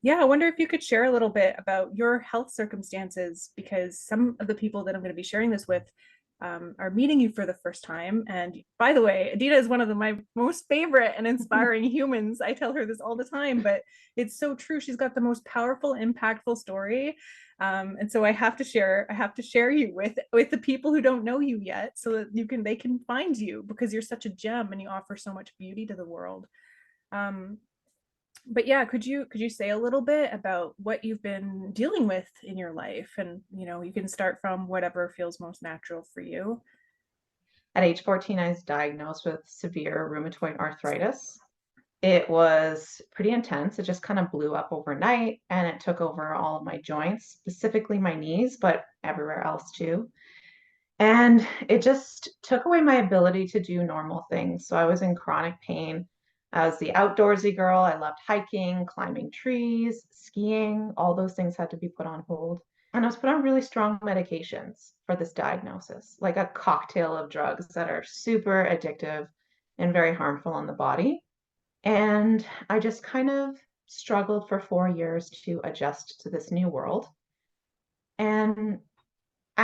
Yeah, I wonder if you could share a little bit about your health circumstances, because some of the people that I'm going to be sharing this with are meeting you for the first time. And by the way, Adina is one of my most favorite and inspiring humans. I tell her this all the time, but it's so true. She's got the most powerful, impactful story. And so I have to share you with the people who don't know you yet, so that they can find you, because you're such a gem and you offer so much beauty to the world. Um, but yeah, could you say a little bit about what you've been dealing with in your life? And you can start from whatever feels most natural for you. At age 14, I was diagnosed with severe rheumatoid arthritis. It was pretty intense. It just kind of blew up overnight and it took over all of my joints, specifically my knees, but everywhere else too. And it just took away my ability to do normal things. So I was in chronic pain. I was the outdoorsy girl. I loved hiking, climbing trees, skiing. All those things had to be put on hold. And I was put on really strong medications for this diagnosis, like a cocktail of drugs that are super addictive and very harmful on the body. And I just kind of struggled for 4 years to adjust to this new world. And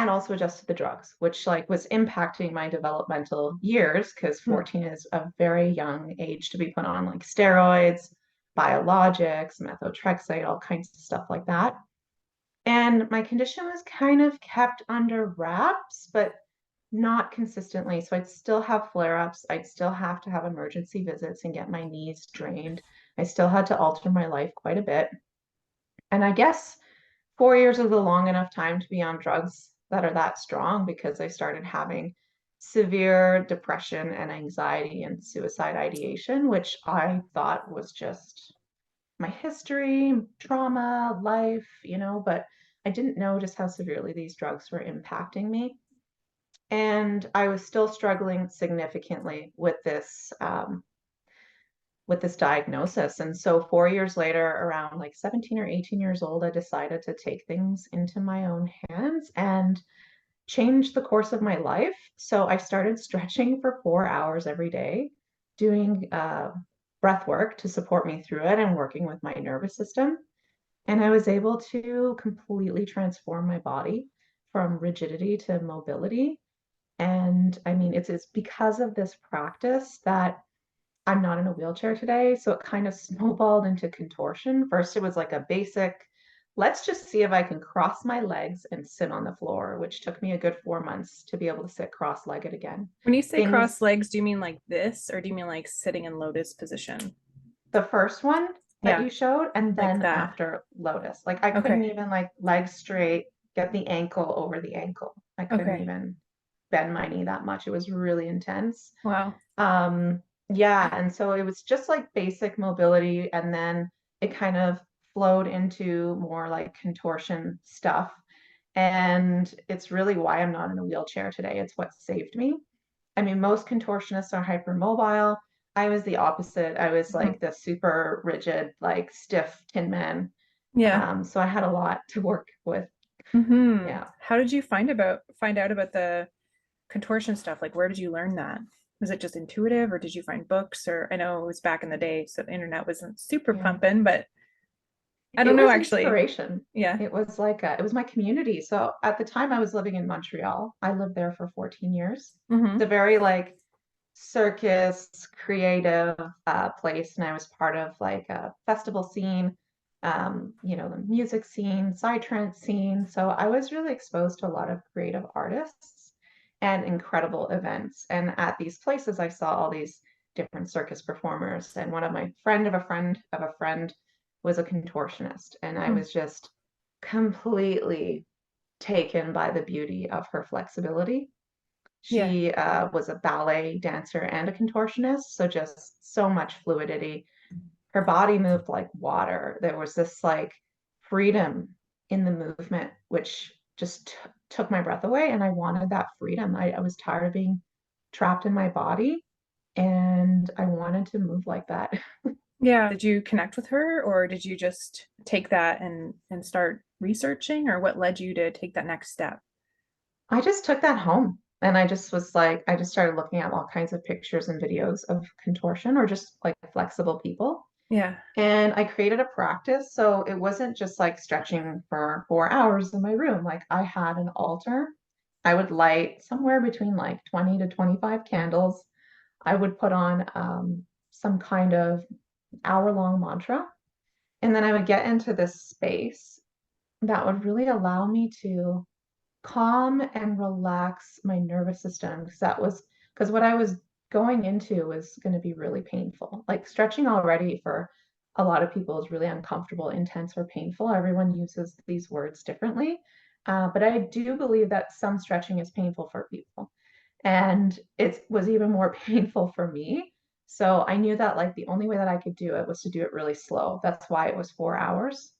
also adjust to the drugs, which like was impacting my developmental years because Hmm. 14 is a very young age to be put on like steroids, biologics, methotrexate, all kinds of stuff like that. And my condition was kind of kept under wraps, but not consistently. So I'd still have flare-ups. I'd still have to have emergency visits and get my knees drained. I still had to alter my life quite a bit. And I guess 4 years is a long enough time to be on drugs that are that strong because I started having severe depression and anxiety and suicide ideation, which I thought was just my history, trauma, life, but I didn't know just how severely these drugs were impacting me. And I was still struggling significantly with this diagnosis. And so 4 years later, around like 17 or 18 years old, I decided to take things into my own hands and change the course of my life. So I started stretching for 4 hours every day, doing breath work to support me through it and working with my nervous system. And I was able to completely transform my body from rigidity to mobility. And I mean, it's because of this practice that I'm not in a wheelchair today. So it kind of snowballed into contortion. First, it was like a basic, let's just see if I can cross my legs and sit on the floor, which took me a good 4 months to be able to sit cross-legged again. When you say cross Things, legs, do you mean like this, or do you mean like sitting in lotus position? the first one that Yeah, you showed, and like then that. after lotus, like I couldn't Okay. even like legs straight, get the ankle over the ankle. I couldn't Okay. even bend my knee that much. It was really intense. Wow. Um, yeah, and so it was just like basic mobility, and then it kind of flowed into more like contortion stuff. And it's really why I'm not in a wheelchair today. It's what saved me. I mean, most contortionists are hypermobile. I was the opposite. I was Mhm. like the super rigid, like stiff tin man. Yeah. So I had a lot to work with. Yeah. How did you find out about the contortion stuff? Like, where did you learn that? Was it just intuitive, or did you find books? Or I know it was back in the day, so the internet wasn't super Yeah. pumping, but I don't It know was actually. inspiration. Yeah. It was like it was my community. So at the time I was living in Montreal. I lived there for 14 years. It's a Hmm. very like circus creative place, and I was part of like a festival scene, the music scene, psytrance scene. So I was really exposed to a lot of creative artists and incredible events. And at these places, I saw all these different circus performers. And one of my friend of a friend of a friend was a contortionist, and I was just completely taken by the beauty of her flexibility. Yeah. She was a ballet dancer and a contortionist, so just so much fluidity. Her body moved like water. There was this like freedom in the movement, which just took my breath away. And I wanted that freedom. I was tired of being trapped in my body, and I wanted to move like that. Yeah. Did you connect with her, or did you just take that and start researching, or what led you to take that next step? I just took that home. And I just was like, I just started looking at all kinds of pictures and videos of contortion or just like flexible people. Yeah. And I created a practice. So it wasn't just like stretching for 4 hours in my room. Like I had an altar. I would light somewhere between like 20 to 25 candles. I would put on some kind of hour-long mantra. And then I would get into this space that would really allow me to calm and relax my nervous system. Because what I was going into was going to be really painful. Like stretching already for a lot of people is really uncomfortable, intense, or painful. Everyone uses these words differently. But I do believe that some stretching is painful for people. And it was even more painful for me. So I knew that like the only way that I could do it was to do it really slow. That's why it was 4 hours.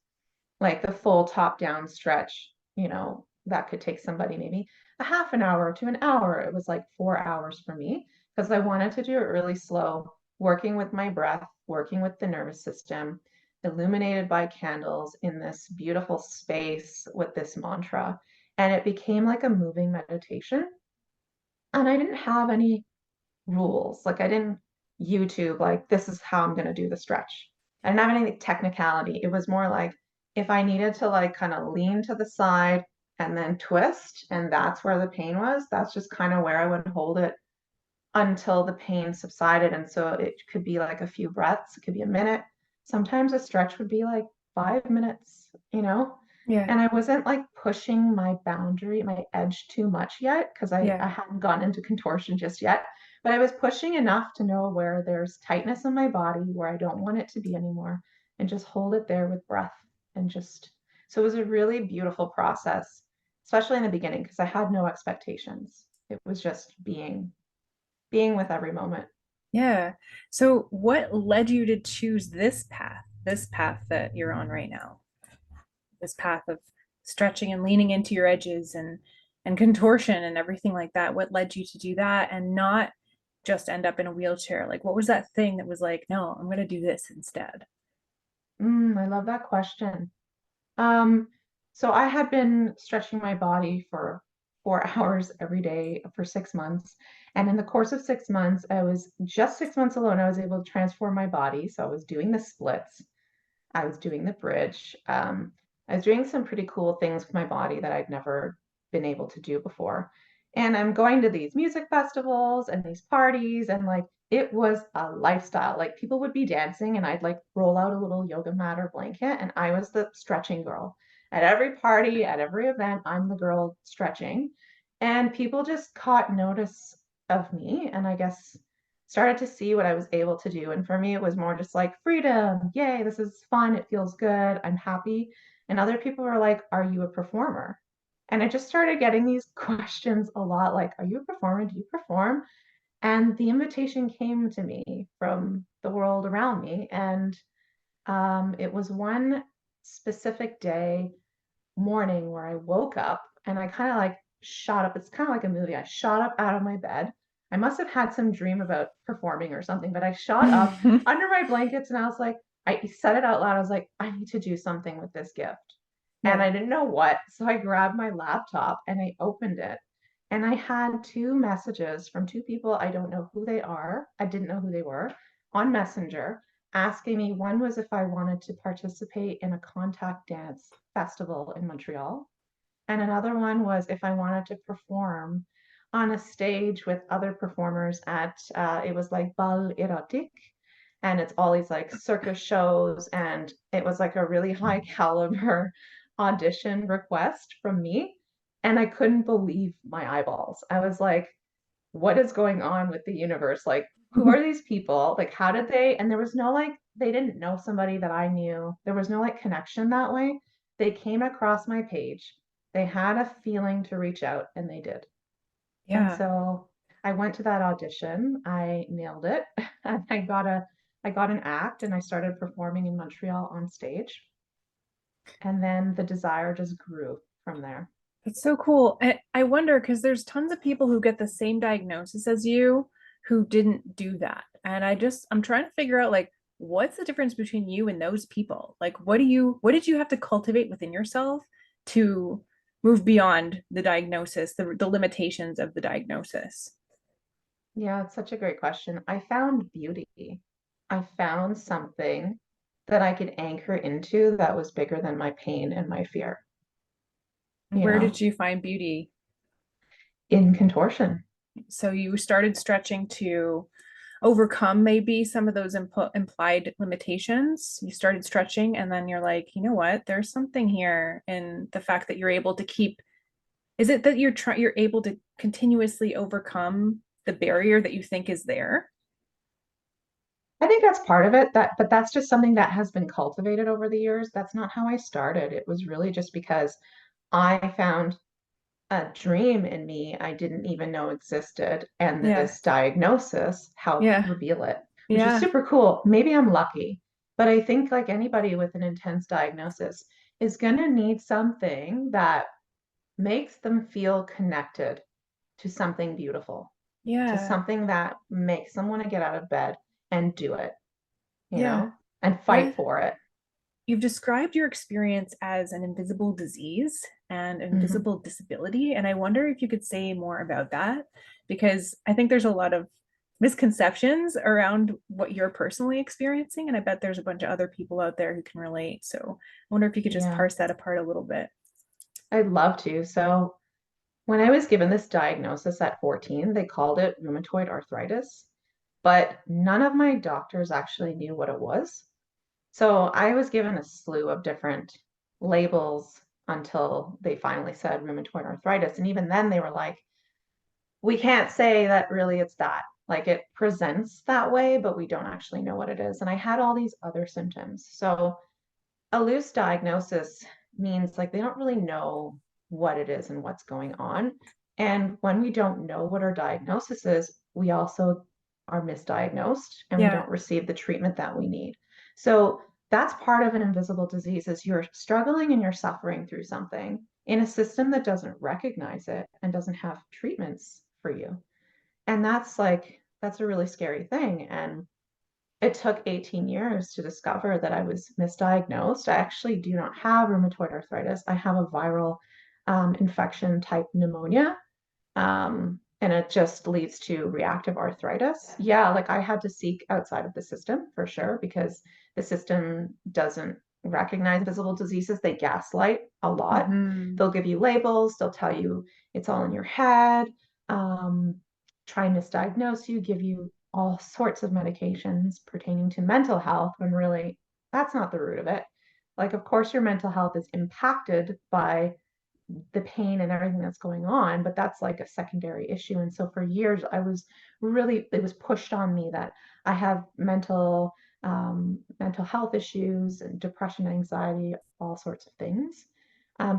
Like the full top down stretch, that could take somebody maybe a half an hour to an hour. It was like 4 hours for me because I wanted to do it really slow, working with my breath, working with the nervous system, illuminated by candles in this beautiful space with this mantra. And it became like a moving meditation. And I didn't have any rules. Like I didn't YouTube, like, this is how I'm going to do the stretch. I didn't have any technicality. It was more like if I needed to like kind of lean to the side and then twist, and that's where the pain was, that's just kind of where I would hold it until the pain subsided. And so it could be like a few breaths, it could be a minute. Sometimes a stretch would be like 5 minutes. Yeah. And I wasn't like pushing my boundary, my edge too much yet, because I Yeah. hadn't gone into contortion just yet. But I was pushing enough to know where there's tightness in my body, where I don't want it to be anymore, and just hold it there with breath. And just, so it was a really beautiful process, especially in the beginning, because I had no expectations. It was just being with every moment. Yeah. So what led you to choose this path that you're on right now? This path of stretching and leaning into your edges and contortion and everything like that. What led you to do that and not just end up in a wheelchair? Like what was that thing that was like, no, I'm going to do this instead? I love that question. Um, so I had been stretching my body for 4 hours every day for 6 months. And in the course of 6 months, I was just 6 months alone, I was able to transform my body. So I was doing the splits, I was doing the bridge. I was doing some pretty cool things with my body that I'd never been able to do before. And I'm going to these music festivals and these parties, and like it was a lifestyle. Like people would be dancing, and I'd like roll out a little yoga mat or blanket, and I was the stretching girl. At every party, at every event, I'm the girl stretching. And people just caught notice of me, and I guess started to see what I was able to do. And for me, it was more just like freedom. Yay, this is fun. It feels good. I'm happy. And other people were like, are you a performer? And I just started getting these questions a lot like, are you a performer? Do you perform? And the invitation came to me from the world around me. And it was one specific day morning where I woke up and I kind of like shot up. It's kind of like a movie. I shot up out of my bed. I must have had some dream about performing or something, but I shot up under my blankets and I was like, I said it out loud. I was like, I need to do something with this gift. And Yeah. I didn't know what. So I grabbed my laptop and I opened it. And I had two messages from two people. I don't know who they are. I didn't know who they were on Messenger asking me. One was if I wanted to participate in a contact dance festival in Montreal. And another one was if I wanted to perform on a stage with other performers at, it was like bal erotique. And it's all these like circus shows. And it was like a really high caliber audition request from me. And I couldn't believe my eyeballs. I was like, what is going on with the universe? Like, who are these people? Like, how did they? And there was no like, they didn't know somebody that I knew. There was no like connection that way. They came across my page. They had a feeling to reach out and they did. And Yeah. so I went to that audition. I nailed it. And I got an act and I started performing in Montreal on stage. And then the desire just grew from there. It's so cool. I wonder because there's tons of people who get the same diagnosis as you who didn't do that. And I'm trying to figure out like what's the difference between you and those people? Like what did you have to cultivate within yourself to move beyond the diagnosis, the limitations of the diagnosis? Yeah, it's such a great question. I found beauty. I found something. that I could anchor into that was bigger than my pain and my fear, you Where know, did you find beauty? in contortion. So you started stretching to overcome maybe some of those implied limitations. You started stretching, and then you're like, you know what? There's something here in the fact that you're able to keep. Is it that you're able to continuously overcome the barrier that you think is there? I think that's part of it, but that's just something that has been cultivated over the years. That's not how I started. It was really just because I found a dream in me I didn't even know existed, and Yeah, this diagnosis helped yeah, reveal it, which is yeah, super cool. Maybe I'm lucky, but I think like anybody with an intense diagnosis is going to need something that makes them feel connected to something beautiful, to yeah, something that makes them want to get out of bed and do it, you yeah. know, and fight What for it. you've described your experience as an invisible disease and an Mhm. invisible disability. And I wonder if you could say more about that, because I think there's a lot of misconceptions around what you're personally experiencing. And I bet there's a bunch of other people out there who can relate. So I wonder if you could just Yeah, parse that apart a little bit. I'd love to. So, when I was given this diagnosis at 14, they called it rheumatoid arthritis, but none of my doctors actually knew what it was. So I was given a slew of different labels until they finally said rheumatoid arthritis. And even then, they were like, we can't say that really it's that. Like it presents that way, but we don't actually know what it is. And I had all these other symptoms. So a loose diagnosis means like they don't really know what it is and what's going on. And when we don't know what our diagnosis is, we also are misdiagnosed and we Yeah. don't receive the treatment that we need. So that's part of an invisible disease is you're struggling and you're suffering through something in a system that doesn't recognize it and doesn't have treatments for you. And that's a really scary thing. And it took 18 years to discover that I was misdiagnosed. I actually do not have rheumatoid arthritis. I have a viral infection type pneumonia, and it just leads to reactive arthritis. Yeah, like I had to seek outside of the system for sure because the system doesn't recognize visible diseases. They gaslight a lot. Mm-hmm. They'll give you labels, they'll tell you it's all in your head, um, try and misdiagnose you, give you all sorts of medications pertaining to mental health when really that's not the root of it. Like, of course, your mental health is impacted by the pain and everything that's going on, but that's like a secondary issue. And so for years, it was pushed on me that I have mental health issues and depression, anxiety, all sorts of things.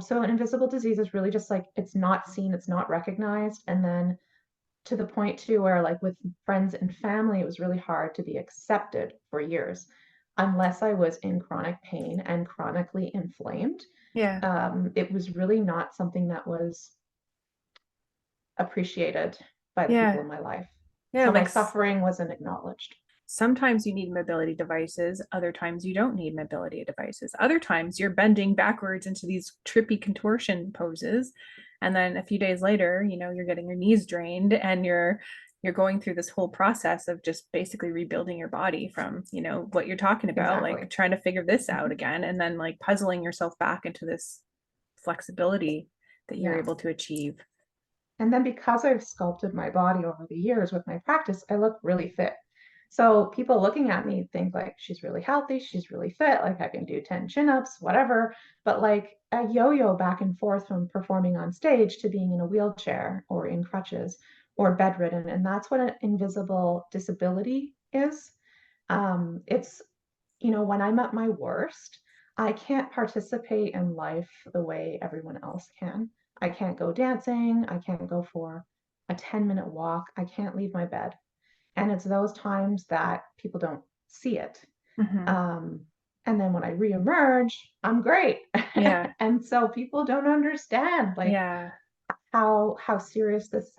So an invisible disease is really just like it's not seen, it's not recognized, and then to the point too where like with friends and family, it was really hard to be accepted for years unless I was in chronic pain and chronically inflamed. Yeah. It was really not something that was appreciated by the people Yeah. in my life. Yeah. So my Like suffering wasn't acknowledged. sometimes you need mobility devices, other times you don't need mobility devices. Other times you're bending backwards into these trippy contortion poses. And then a few days later, you're getting your knees drained and you're going through this whole process of just basically rebuilding your body from, what you're talking about, like Exactly. trying to figure this out Mhm. again and then like puzzling yourself back into this flexibility that you're Yeah. able to achieve. And then because I've sculpted my body over the years with my practice, I look really fit. So people looking at me think like she's really healthy, she's really fit, like I can do 10 chin-ups, whatever. But like a yo-yo back and forth from performing on stage to being in a wheelchair or in crutches or bedridden. And that's what an invisible disability is. It's, when I'm at my worst, I can't participate in life the way everyone else can. I can't go dancing. I can't go for a 10-minute walk. I can't leave my bed. And it's those times that people don't see it. Mm-hmm. Um, and then when I reemerge, I'm great. Yeah. And so people don't understand like Yeah. how serious this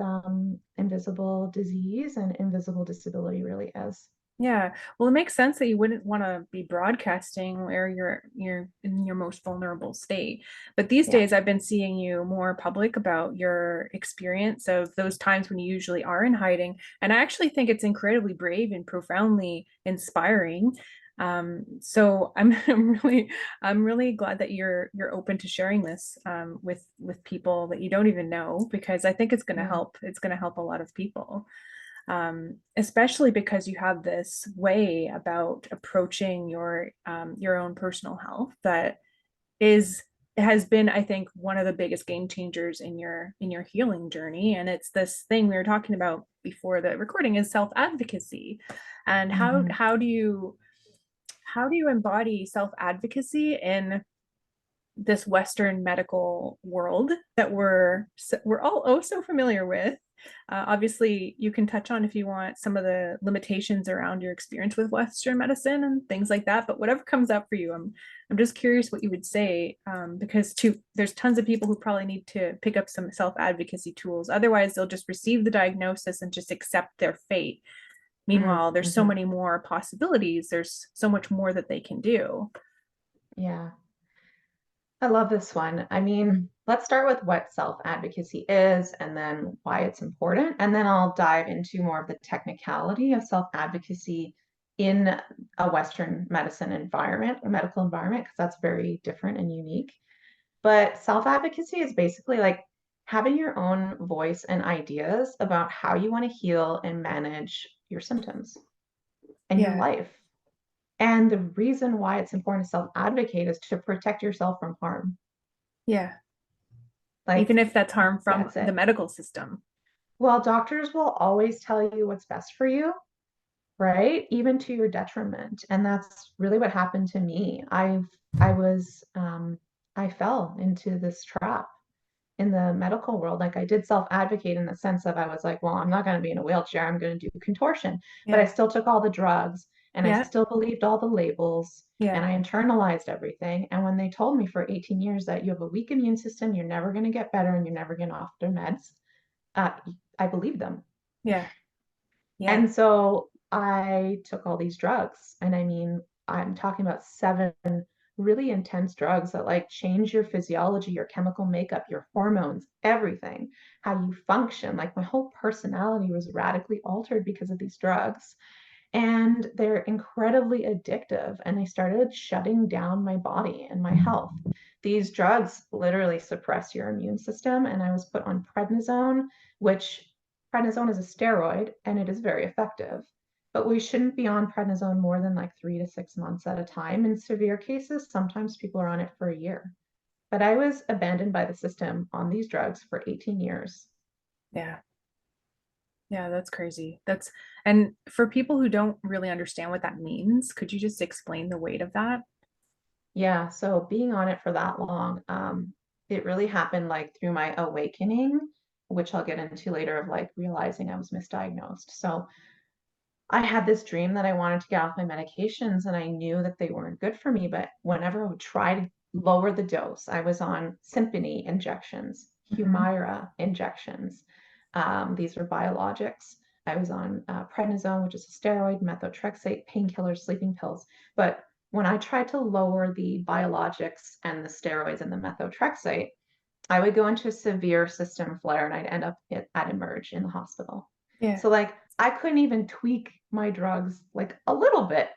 invisible disease and invisible disability really is. Yeah. Well, it makes sense that you wouldn't want to be broadcasting where you're in your most vulnerable state. But these Yeah. days I've been seeing you more public about your experience of those times when you usually are in hiding. And I actually think it's incredibly brave and profoundly inspiring. So I'm I'm really glad that you're open to sharing this with people that you don't even know, because I think it's going to Yeah. help. It's going to help a lot of people, especially because you have this way about approaching your own personal health that is has been, I think, one of the biggest game changers in your healing journey. And it's this thing we were talking about before the recording, is self-advocacy. And Mhm. how do you embody self-advocacy in this Western medical world that we're all oh so familiar with? Obviously, you can touch on, if you want, some of the limitations around your experience with Western medicine and things like that. But whatever comes up for you, I'm just curious what you would say, because there's tons of people who probably need to pick up some self-advocacy tools. Otherwise, they'll just receive the diagnosis and just accept their fate. Meanwhile, there's so Mhm. many more possibilities. There's so much more that they can do. Yeah. I love this one. I mean, let's start with what self-advocacy is and then why it's important. And then I'll dive into more of the technicality of self-advocacy in a Western medicine environment, a medical environment, because that's very different and unique. But self-advocacy is basically like having your own voice and ideas about how you want to heal and manage your symptoms and your Yeah, life. And the reason why it's important to self-advocate is to protect yourself from harm. yeah. Even Like, if that's harm from that's the it. medical system. Well, doctors will always tell you what's best for you, right? Even to your detriment. And that's really what happened to me. I was, I fell into this trap in the medical world. Like I did self-advocate in the sense of I was like, well, I'm not going to be in a wheelchair. I'm going to do contortion. But I Yeah, still took all the drugs and I yeah, still believed all the labels and yeah, I internalized everything. And when they told me for 18 years that you have a weak immune system, you're never going to get better and you're never going to off their meds, uh, I believed them. yeah, yeah. And so I took all these drugs. And I mean, I'm talking about 7 really intense drugs that like change your physiology, your chemical makeup, your hormones, everything, how you function. Like my whole personality was radically altered because of these drugs. And they're incredibly addictive. And they started shutting down my body and my health. These drugs literally suppress your immune system. And I was put on prednisone, which prednisone is a steroid and it is very effective. But we shouldn't be on prednisone more than like 3 to 6 months at a time. In severe cases, sometimes people are on it for a year. But I was abandoned by the system on these drugs for 18 years. Yeah. Yeah, that's crazy. And for people who don't really understand what that means, could you just explain the weight of that? Yeah, so being on it for that long, it really happened like through my awakening, which I'll get into later, of like realizing I was misdiagnosed. So I had this dream that I wanted to get off my medications and I knew that they weren't good for me, but whenever I would try to lower the dose, I was on Symphony injections, Hmm. Humira injections. These were biologics. I was on prednisone, which is a steroid, methotrexate, painkillers, sleeping pills. But when I tried to lower the biologics and the steroids and the methotrexate, I would go into a severe system flare and I'd end up at Emerge in the hospital. Yeah. So like I couldn't even tweak my drugs like a little bit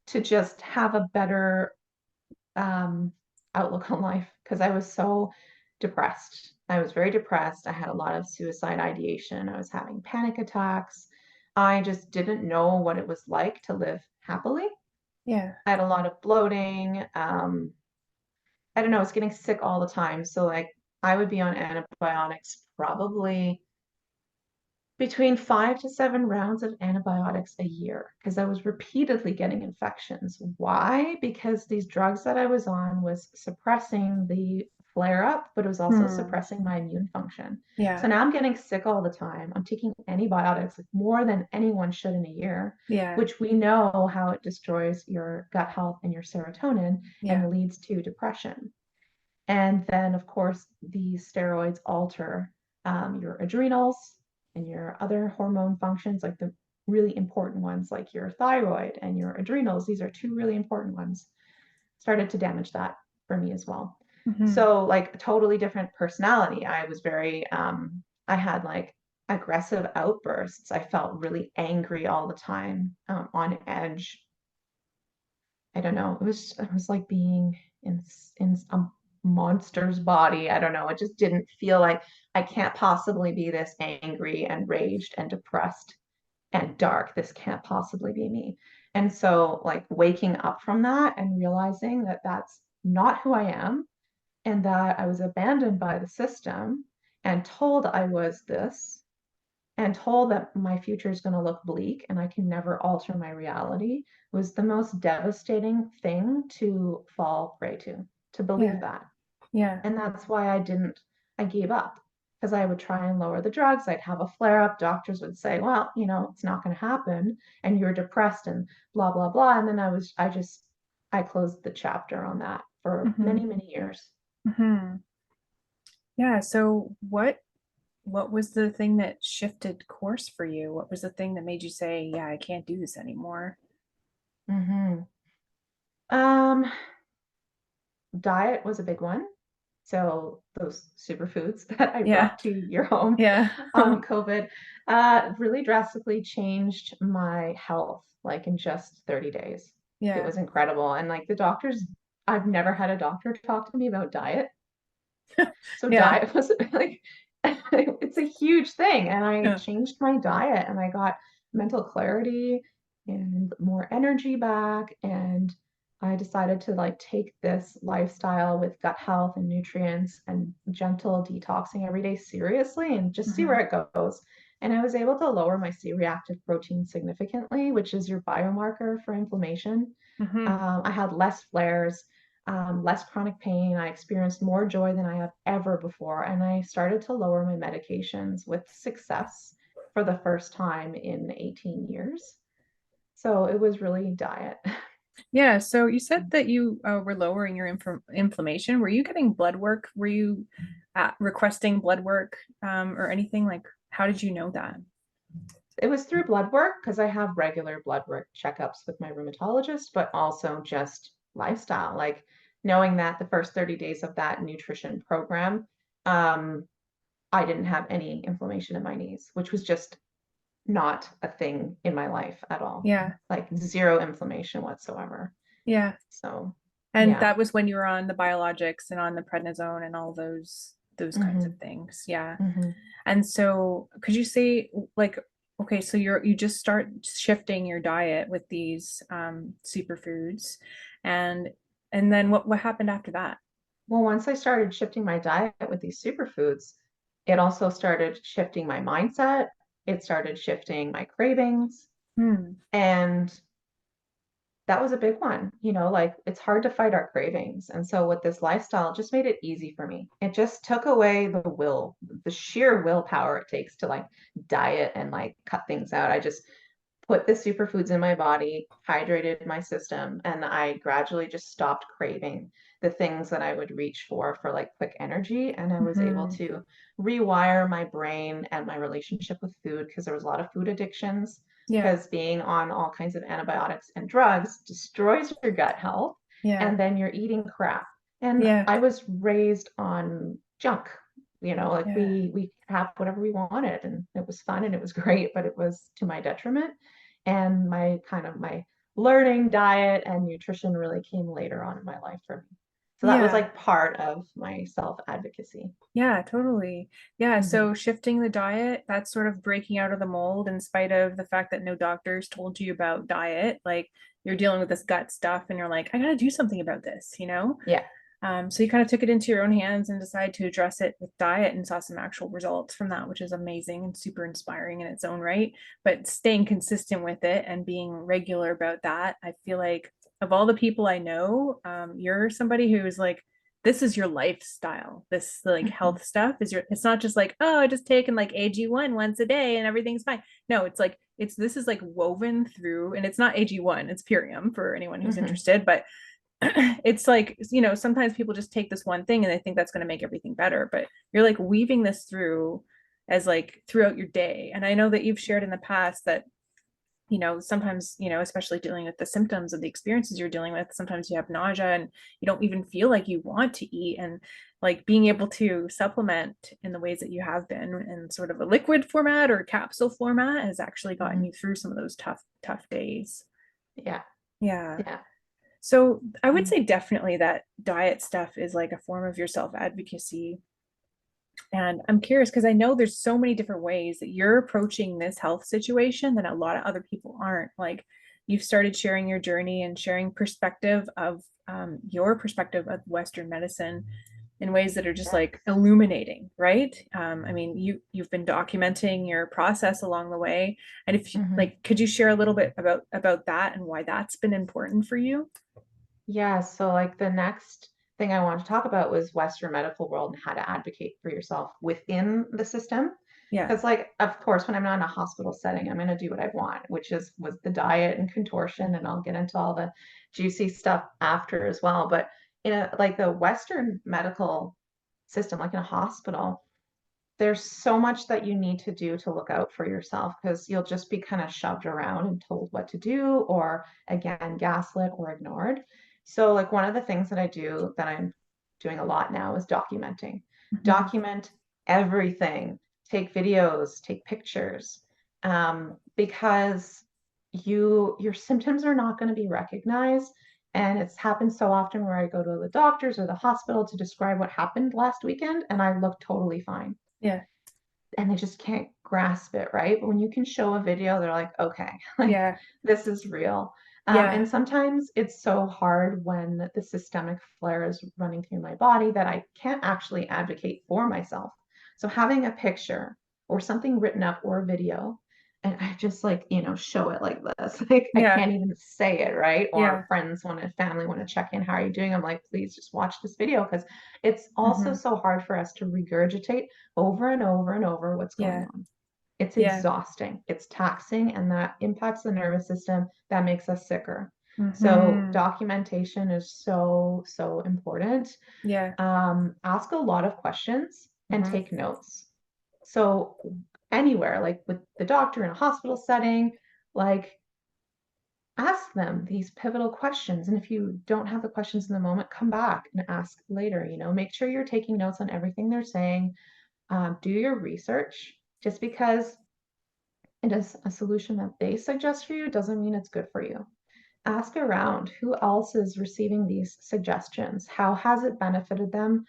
to just have a better um, outlook on life because I was so depressed. I was very depressed. I had a lot of suicide ideation. I was having panic attacks. I just didn't know what it was like to live happily. Yeah. I had a lot of bloating. I don't know, I was getting sick all the time. So like I would be on antibiotics probably between 5 to 7 rounds of antibiotics a year because I was repeatedly getting infections. Why? Because these drugs that I was on was suppressing the flare up, but it was also Hmm. suppressing my immune function. So Yeah. now I'm getting sick all the time. I'm taking antibiotics like more than anyone should in a year, Yeah. which we know how it destroys your gut health and your serotonin Yeah. and leads to depression. And then, of course, these steroids alter your adrenals and your other hormone functions, like the really important ones, like your thyroid and your adrenals. These are 2 really important ones. Started to damage that for me as well. Hmm. So, like, a totally different personality. I was very, I had like aggressive outbursts. I felt really angry all the time, on edge. I don't know. It was like being in a monster's body. I don't know. It just didn't feel like I can't possibly be this angry and raged and depressed and dark. This can't possibly be me. And so, like, waking up from that and realizing that that's not who I am, and that I was abandoned by the system and told I was this, and told that my future is going to look bleak and I can never alter my reality, was the most devastating thing to fall prey to believe Yeah. that. Yeah. And that's why I gave up, because I would try and lower the drugs. I'd have a flare up. Doctors would say, well, it's not going to happen and you're depressed and blah, blah, blah. And then I closed the chapter on that for Hmm. many, many years. Hmm. Yeah. So what was the thing that shifted course for you? What was the thing that made you say, yeah, I can't do this anymore? Hmm. Um, Diet was a big one. So those superfoods that I Yeah. brought to your home, Yeah. COVID, really drastically changed my health, like in just 30 days. It Yeah. was incredible. And like the doctors, I've never had a doctor talk to me about diet. So Yeah. diet was like, it's a huge thing. And I Yeah. changed my diet and I got mental clarity and more energy back. And I decided to like take this lifestyle with gut health and nutrients and gentle detoxing every day seriously and just see where Hmm. it goes. And I was able to lower my C-reactive protein significantly, which is your biomarker for inflammation. Hmm. I had less flares, less chronic pain. I experienced more joy than I have ever before. And I started to lower my medications with success for the first time in 18 years. So it was really diet. Yeah. So you said that you were lowering your inflammation. Were you getting blood work? Were you requesting blood work or anything? Like, how did you know that? It was through blood work because I have regular blood work checkups with my rheumatologist, but also just lifestyle. Like knowing that the first 30 days of that nutrition program, um, I didn't have any inflammation in my knees, which was just not a thing in my life at all. Yeah. Like zero inflammation whatsoever. Yeah. So, And yeah. that was when you were on the biologics and on the prednisone and all those kinds of Hmm. things. Yeah. Hmm. And so could you say like, okay, so you just start shifting your diet with these superfoods and then what happened after that? Well, once I started shifting my diet with these superfoods, it also started shifting my mindset. It started shifting my cravings. Hmm. And that was a big one. Like it's hard to fight our cravings. And so with this lifestyle, it just made it easy for me. It just took away the sheer willpower it takes to like diet and like cut things out. I just put the superfoods in my body, hydrated my system, and I gradually just stopped craving the things that I would reach for like quick energy. And I was able Hmm. to rewire my brain and my relationship with food because there was a lot of food addictions. Yeah. Because being on all kinds of antibiotics and drugs destroys your gut health, Yeah. and then you're eating crap. And Yeah. I was raised on junk, like Yeah. we have whatever we wanted, and it was fun and it was great, but it was to my detriment. And my learning diet and nutrition really came later on in my life for me. So that was Yeah. like part of my self-advocacy. Yeah, totally. Yeah, Hmm. so shifting the diet, that's sort of breaking out of the mold in spite of the fact that no doctors told you about diet. Like you're dealing with this gut stuff and you're like, I gotta do something about this, you know? Yeah. So you kind of took it into your own hands and decided to address it with diet and saw some actual results from that, which is amazing and super inspiring in its own right. But staying consistent with it and being regular about that, I feel like of all the people I know, you're somebody who is like, this is your lifestyle. This like Hmm. health stuff is your, it's not just like, oh, I just taken like AG1 once a day and everything's fine. No, it's like, this is like woven through, and it's not AG1, it's Purium for anyone who's Hmm. interested, but it's like, sometimes people just take this one thing and they think that's going to make everything better, but you're like weaving this through as like throughout your day. And I know that you've shared in the past that sometimes, especially dealing with the symptoms of the experiences you're dealing with, sometimes you have nausea and you don't even feel like you want to eat. And like being able to supplement in the ways that you have been in sort of a liquid format or capsule format has actually gotten Hmm. you through some of those tough days. Yeah. Yeah. Yeah. So I would Mm. say definitely that diet stuff is like a form of your self-advocacy. And I'm curious because I know there's so many different ways that you're approaching this health situation that a lot of other people aren't. Like you've started sharing your journey and sharing perspective of your perspective of Western medicine in ways that are just Yes. like illuminating, right? I mean, you've been documenting your process along the way, and if Mhm. like, could you share a little bit about that and why that's been important for you? Yeah, so like the next thing I wanted to talk about was Western medical world and how to advocate for yourself within the system. Yeah, Because like, of course, when I'm not in a hospital setting, I'm gonna do what I want, which is was the diet and contortion, and I'll get into all the juicy stuff after as well. But in a like the Western medical system, like in a hospital, there's so much that you need to do to look out for yourself because you'll just be kind of shoved around and told what to do, or again, gaslit or ignored. So, like, one of the things that I do that I'm doing a lot now is documenting. hmm, Document everything, take videos, take pictures, because your symptoms are not going to be recognized. And it's happened so often where I go to the doctors or the hospital to describe what happened last weekend, and I look totally fine yeah, and they just can't grasp it, right? But when you can show a video, they're like, okay, like yeah, this is real. yeah, And sometimes it's so hard when the systemic flare is running through my body that I can't actually advocate for myself. So having a picture or something written up or a video, and I just like, show it like this. Like I yeah, can't even say it, right? Or yeah, friends want to, family want to check in. How are you doing? I'm like, please just watch this video because it's also hmm, so hard for us to regurgitate over and over and over what's going yeah, on. It's yeah, exhausting, it's taxing, and that impacts the nervous system. That makes us sicker. So, hmm, documentation is so, so important. yeah, Ask a lot of questions and hmm, take notes. So, anywhere, like with the doctor in a hospital setting, like ask them these pivotal questions. And if you don't have the questions in the moment, come back and ask later. Make sure you're taking notes on everything they're saying. Do your research. Just because it is a solution that they suggest for you doesn't mean it's good for you. Ask around who else is receiving these suggestions. How has it benefited them?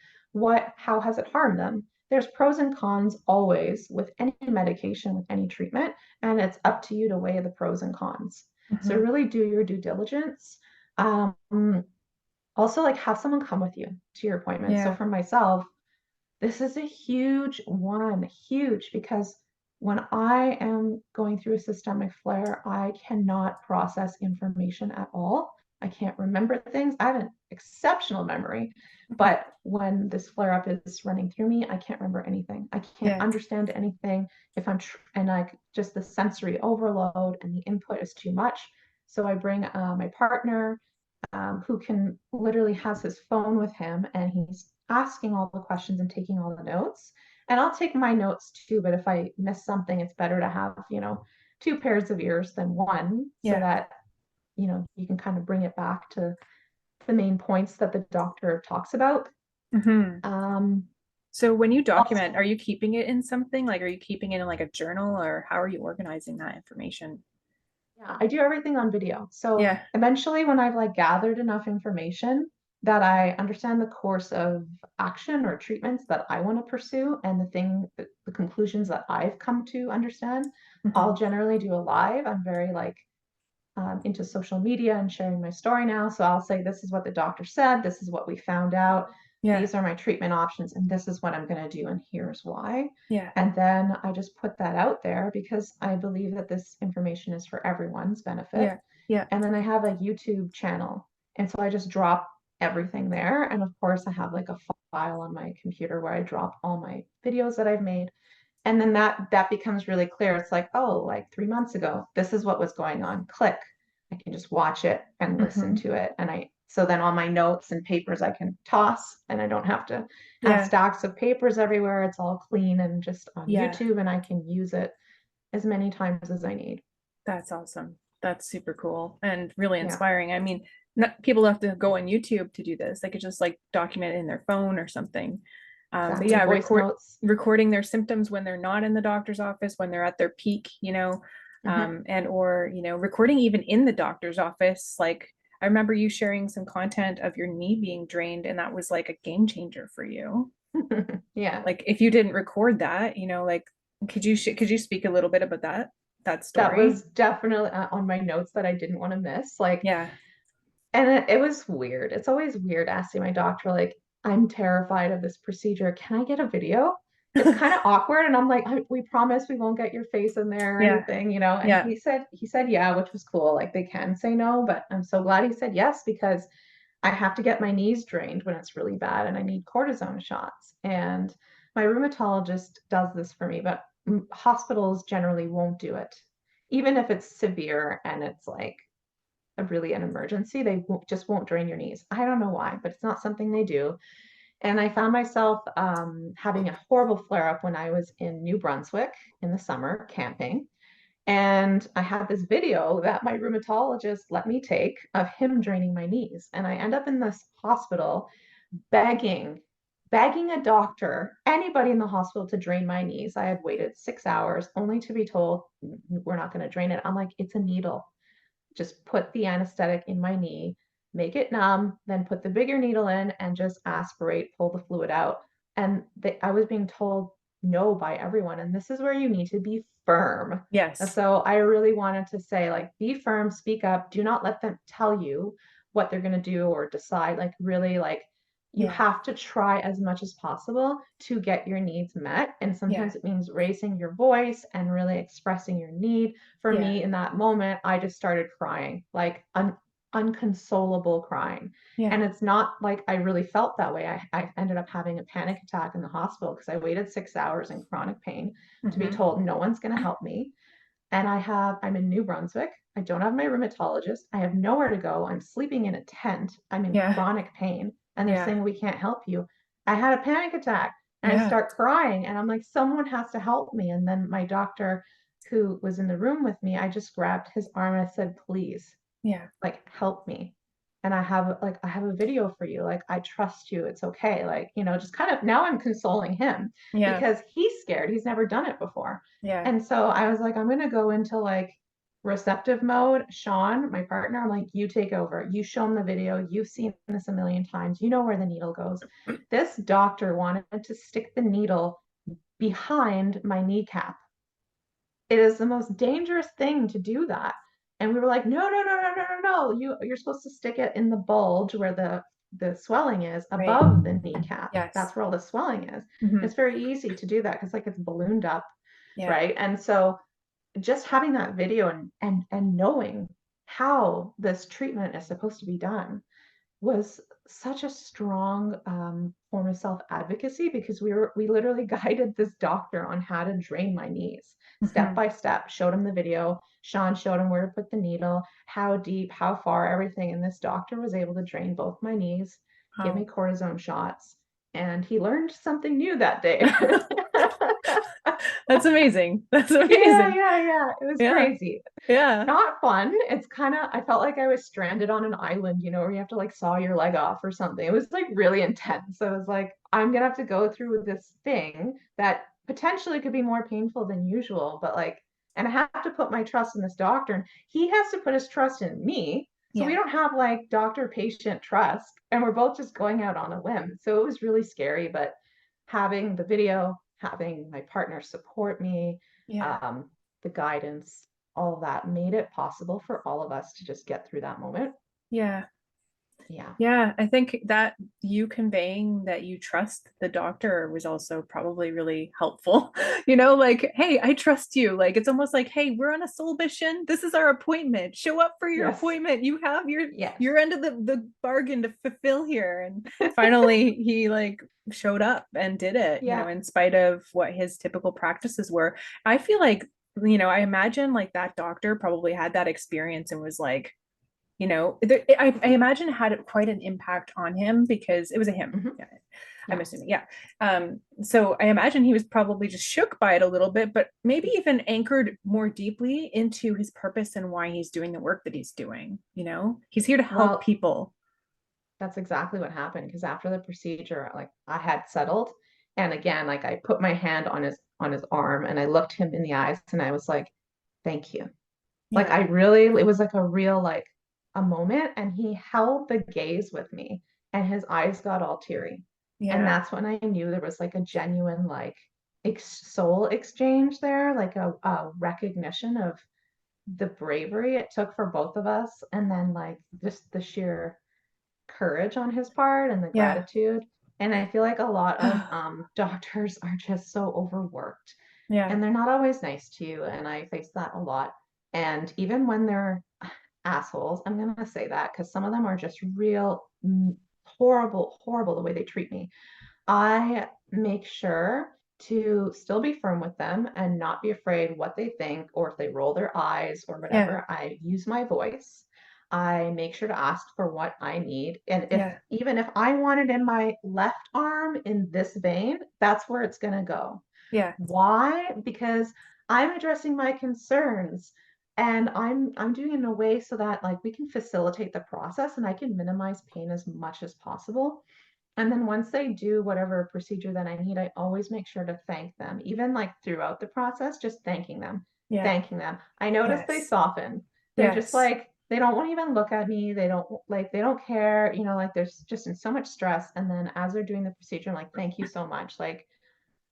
How has it harmed them? There's pros and cons always with any medication, with any treatment, and it's up to you to weigh the pros and cons. So hmm, really do your due diligence. Um, Also, like have someone come with you to your appointment. So yeah, for myself, this is a huge one, huge, because when I am going through a systemic flare, I cannot process information at all. I can't remember things. I have an exceptional memory, hmm, but when this flare up is running through me, I can't remember anything. I can't yeah, understand anything if and like just the sensory overload and the input is too much. So I bring my partner who can literally has his phone with him and he's asking all the questions and taking all the notes. And I'll take my notes too, but if I miss something, it's better to have, two pairs of ears than one so yeah. that, you can kind of bring it back to the main points that the doctor talks about. Hmm. Um, So when you document, Also, are you keeping it in something? Like, are you keeping it in like a journal or how are you organizing that information? yeah, I do everything on video. So Yeah. eventually, when I've like gathered enough information that I understand the course of action or treatments that I want to pursue and the conclusions that I've come to understand, I'll Hmm. generally do a live. I'm very like into social media and sharing my story now. So I'll say, this is what the doctor said, this is what we found out, Yeah. these are my treatment options, and this is what I'm going to do, and here's why. Yeah. And then I just put that out there because I believe that this information is for everyone's benefit. Yeah. Yeah. And then I have a YouTube channel. And so I just drop everything there. And of course, I have like a file on my computer where I drop all my videos that I've made, and then that becomes really clear. It's like, oh, like 3 months ago this is what was going on, click. I can just watch it and listen Hmm. to it, and I so then all my notes and papers I can toss, and I don't have to have Yeah. stacks of papers everywhere. It's all clean and just on Yeah. YouTube, and I can use it as many times as I need. That's awesome. That's super cool and really Yeah, inspiring. I mean, not, people don't have to go on YouTube to do this. They could just like document it in their phone or something. But exactly. yeah, Voice notes. recording their symptoms when they're not in the doctor's office, when they're at their peak, Hmm. and or recording even in the doctor's office. Like I remember you sharing some content of your knee being drained, and that was like a game changer for you. Yeah, Like if you didn't record that, like could you speak a little bit about that that story? was definitely on my notes that I didn't want to miss. Like, Yeah. and it was weird. It's always weird asking my doctor, like, I'm terrified of this procedure. Can I get a video? It's kind of awkward. And I'm like, we promise we won't get your face in there or Yeah. anything. And Yeah. he said, yeah, which was cool. Like they can say no, but I'm so glad he said yes because I have to get my knees drained when it's really bad and I need cortisone shots. And my rheumatologist does this for me, but hospitals generally won't do it. Even if it's severe and it's like really an emergency, they just won't drain your knees. I don't know why, but it's not something they do. And I found myself having a horrible flare up when I was in New Brunswick in the summer camping. And I had this video that my rheumatologist let me take of him draining my knees. And I end up in this hospital begging, begging a doctor, anybody in the hospital to drain my knees. I had waited 6 hours only to be told, we're not going to drain it. I'm like, it's a needle. Just put the anesthetic in my knee, make it numb, then put the bigger needle in and just aspirate, pull the fluid out. And I was being told no by everyone. And this is where you need to be firm. And Yes. so I really wanted to say, like, be firm, speak up, do not let them tell you what they're going to do or decide. Like, really, like, you Yeah. have to try as much as possible to get your needs met. And Yeah. sometimes it means raising your voice and really expressing your need. For Yeah. me, in that moment, I just started crying, like unconsolable crying. Yeah. And it's not like I really felt that way. I ended up having a panic attack in the hospital because I waited 6 hours in chronic pain to be Hmm. told no one's going to help me. And I'm in New Brunswick. I don't have my rheumatologist. I have nowhere to go. I'm sleeping in a tent. I'm in Yeah. chronic pain. And they're Yeah. saying, we can't help you. I had a panic attack and I Yeah. start crying. And I'm like, someone has to help me. And then my doctor, who was in the room with me, I just grabbed his arm and I said, please, Yeah. like, help me. And I have a video for you. Like, I trust you. It's okay. Like, just kind of now I'm consoling him Yeah. because he's scared. He's never done it before. Yeah. And so I was like, I'm going to go into like receptive mode. Sean, my partner, I'm like, you take over. You show him the video. You've seen this a million times. You know where the needle goes. This doctor wanted to stick the needle behind my kneecap. It is the most dangerous thing to do that. And we were like, no, no, no, no, no, no, no. You're supposed to stick it in the bulge where the swelling is Right. above the kneecap. Yes. That's where all the swelling is. Hmm. It's very easy to do that because like it's ballooned up, Yeah. right? And so just having that video and knowing how this treatment is supposed to be done was such a strong form of self-advocacy because we literally guided this doctor on how to drain my knees step Hmm. by step, showed him the video. Sean showed him where to put the needle, how deep, how far, everything. And this doctor was able to drain both my knees, give me Oh. cortisone shots, and he learned something new that day. That's amazing. That's Yeah, amazing. yeah, yeah. It was Yeah. crazy. Yeah. Not fun. It's kind of, I felt like I was stranded on an island, where you have to like saw your leg off or something. It was like really intense. I was like, I'm gonna have to go through this thing that potentially could be more painful than usual, but like, and I have to put my trust in this doctor, and he has to put his trust in me. So we Yeah. don't have like doctor-patient trust, and we're both just going out on a whim. So it was really scary, but having the video, having my partner support me, Yeah. um, the guidance, all of that made it possible for all of us to just get through that moment. Yeah. Yeah. Yeah, I think that you conveying that you trust the doctor was also probably really helpful. Like, hey, I trust you. Like, it's almost like, hey, we're on a soul mission. This is our appointment. Show up for your Yes. appointment. You have your Yes. your end of the bargain to fulfill here. And finally, he like showed up and did it, Yeah. in spite of what his typical practices were. I feel like, I imagine like that doctor probably had that experience and was like, I imagine it had quite an impact on him because it was a him. Hmm. Yeah, I'm Yeah. assuming. Yeah. So I imagine he was probably just shook by it a little bit, but maybe even anchored more deeply into his purpose and why he's doing the work that he's doing. He's here to help Well, people. that's exactly what happened because after the procedure, like I had settled. And again, like I put my hand on his arm and I looked him in the eyes and I was like, thank you. Like Yeah. I really, it was like a real like a moment and he held the gaze with me and his eyes got all teary. And Yeah. that's when I knew there was like a genuine like soul exchange there, like a recognition of the bravery it took for both of us, and then like just the sheer courage on his part and the Yeah. gratitude. And I feel like a lot of doctors are just so overworked Yeah. and they're not always nice to you. And I face that a lot. And even when they're assholes, I'm going to say that because some of them are just real horrible, horrible the way they treat me. I make sure to still be firm with them and not be afraid what they think or if they roll their eyes or Yeah. whatever. I use my voice. I make sure to ask for what I need. And if Yeah. even if I want it in my left arm in this vein, that's where it's going to go. Yeah. Why? Because I'm addressing my concerns and I'm doing it in a way so that like we can facilitate the process and I can minimize pain as much as possible. And then once they do whatever procedure that I need, I always make sure to thank them, even like throughout the process, just thanking them, Yeah. thanking them. I notice they Yes. soften. They're just Yes. like, they don't want to even look at me. They don't care, like there's just in so much stress. And then as they're doing the procedure, I'm like, thank you so much. Like,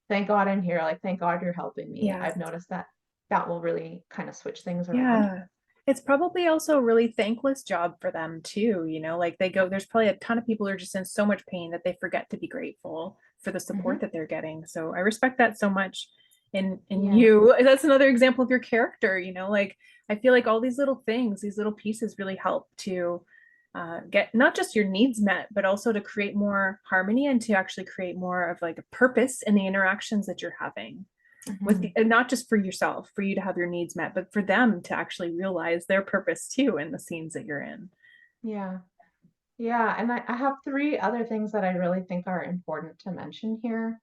thank God I'm here. Like, thank God you're helping me. Yeah. I've noticed that that will really kind of switch things around. Yeah. It's probably also a really thankless job for them too, like they go, there's probably a ton of people who are just in so much pain that they forget to be grateful for the support Hmm. that they're getting. So I respect that so much in Yeah. you. That's another example of your character, like I feel like all these little things, these little pieces really help to get not just your needs met, but also to create more harmony and to actually create more of like a purpose in the interactions that you're having with Hmm. and not just for yourself, for you to have your needs met, but for them to actually realize their purpose too in the scenes that you're in. Yeah. Yeah, and I have three other things that I really think are important to mention here.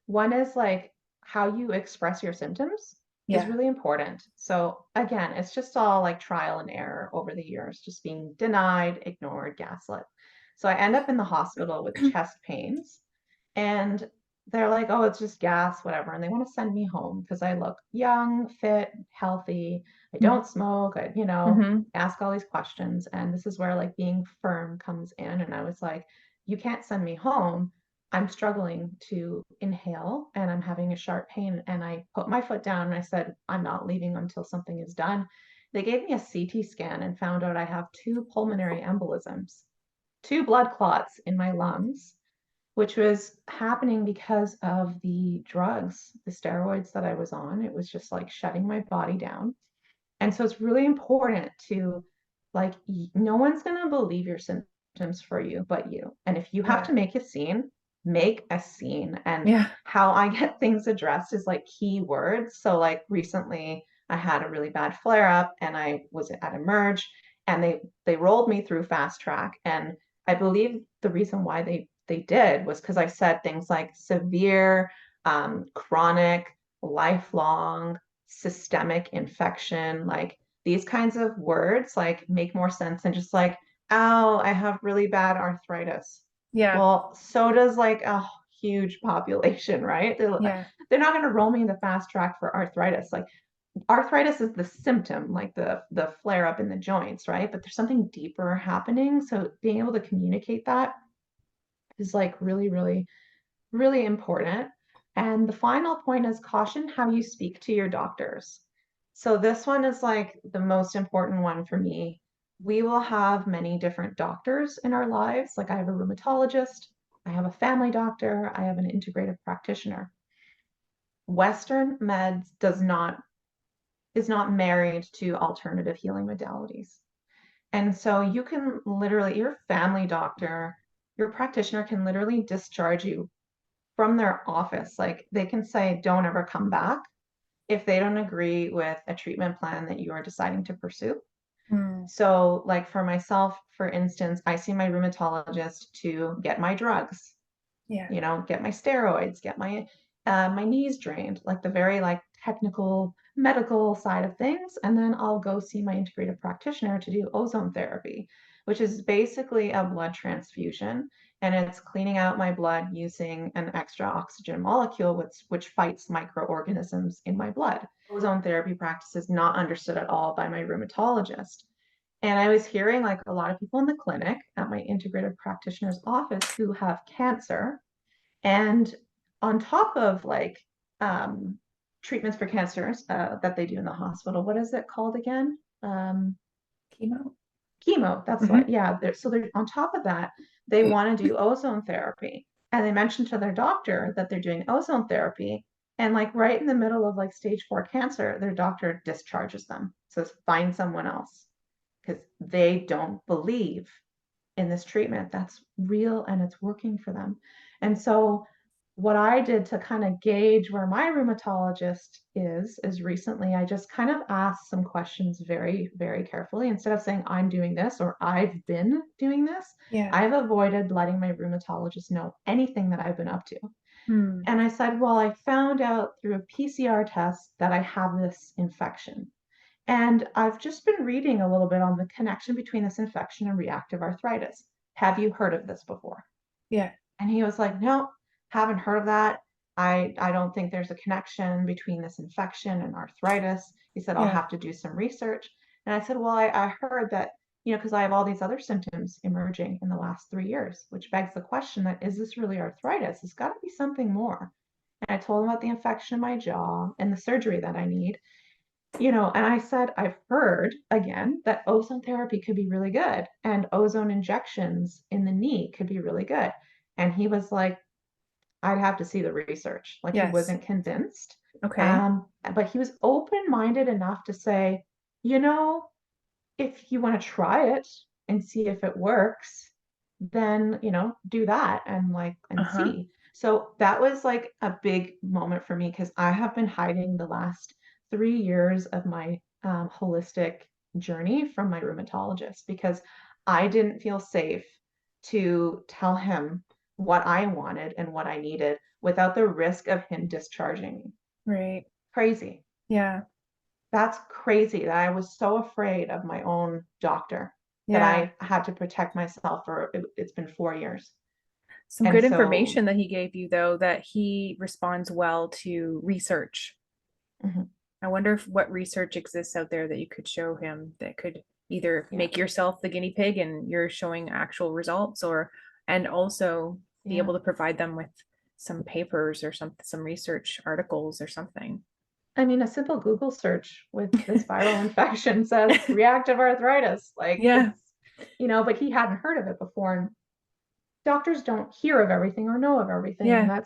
One is like how you express your symptoms is Yeah. really important. So again, it's just all like trial and error over the years, just being denied, ignored, gaslit. So I end up in the hospital with chest pains, and they're like, oh, it's just gas, whatever. And they want to send me home because I look young, fit, healthy. I don't smoke. Mm-hmm. Ask all these questions. And this is where like being firm comes in. And I was like, you can't send me home. I'm struggling to inhale and I'm having a sharp pain. And I put my foot down and I said, I'm not leaving until something is done. They gave me a CT scan and found out I have two pulmonary embolisms, two blood clots in my lungs, which was happening because of the drugs, the steroids that I was on. It was just like shutting my body down. And so it's really important to like, no one's going to believe your symptoms for you but you. And if you have Yeah. to make a scene, make a scene. And Yeah. how I get things addressed is like key words. So, like, recently I had a really bad flare up and I was at Emerge and they rolled me through fast track. And I believe the reason why they did was because I said things like severe, chronic, lifelong, systemic infection, like these kinds of words like make more sense than just like, oh, I have really bad arthritis. Yeah. Well, so does like a huge population, right? Yeah. They're not going to roll me in the fast track for arthritis. Like, arthritis is the symptom, like the flare up in the joints, right? But there's something deeper happening. So being able to communicate that is like really, really, really important. And the final point is caution how you speak to your doctors. So this one is like the most important one for me. We will have many different doctors in our lives. Like, I have a rheumatologist, I have a family doctor, I have an integrative practitioner. Western meds does not is not married to alternative healing modalities. And so you can literally, your family doctor, your practitioner can literally discharge you from their office. Like, they can say, don't ever come back if they don't agree with a treatment plan that you are deciding to pursue. Mm. So, like for myself, for instance, I see my rheumatologist to get my drugs, Yeah. get my steroids, get my knees drained, like the very like technical medical side of things, and then I'll go see my integrative practitioner to do ozone therapy, which is basically a blood transfusion, and it's cleaning out my blood using an extra oxygen molecule which fights microorganisms in my blood. Ozone therapy practice is not understood at all by my rheumatologist. And I was hearing like a lot of people in the clinic at my integrative practitioner's office who have cancer. And on top of like treatments for cancers that they do in the hospital, what is it called again? Chemo. Chemo, that's Hmm. what, yeah. So they're on top of that, they want to do ozone therapy. And they mentioned to their doctor that they're doing ozone therapy. And like right in the middle of like stage 4 cancer, their doctor discharges them. Says, find someone else because they don't believe in this treatment that's real and it's working for them. And so what I did to kind of gauge where my rheumatologist is recently I just kind of asked some questions very, very carefully. Instead of saying I'm doing this or I've been doing this, Yeah. I've avoided letting my rheumatologist know anything that I've been up to. Hmm. And I said, well, I found out through a PCR test that I have this infection. And I've just been reading a little bit on the connection between this infection and reactive arthritis. Have you heard of this before? Yeah. And he was like, no, haven't heard of that. I don't think there's a connection between this infection and arthritis. He said, I'll Yeah. have to do some research. And I said, well, I heard that, because I have all these other symptoms emerging in the last 3 years, which begs the question that is this really arthritis? It's got to be something more. And I told him about the infection in my jaw and the surgery that I need. And I said, I've heard again that ozone therapy could be really good and ozone injections in the knee could be really good. And he was like, I'd have to see the research. Like he Yes. wasn't convinced. Okay. But he was open-minded enough to say, you know, if you want to try it and see if it works, then, do that and Uh-huh. see. So that was like a big moment for me because I have been hiding the last 3 years of my holistic journey from my rheumatologist because I didn't feel safe to tell him what I wanted and what I needed without the risk of him discharging me. Right. Crazy. Yeah. That's crazy that I was so afraid of my own doctor that Yeah. I had to protect myself for it's been 4 years. Some And good so, information that he gave you, though, that he responds well to research. mhm, I wonder if what research exists out there that you could show him that could either yeah, make yourself the guinea pig and you're showing actual results, or and also be yeah. able to provide them with some papers or some research articles or something. I mean, a simple Google search with this viral infection says reactive arthritis. Like Yeah. but he hadn't heard of it before. And doctors don't hear of everything or know of everything. And Yeah.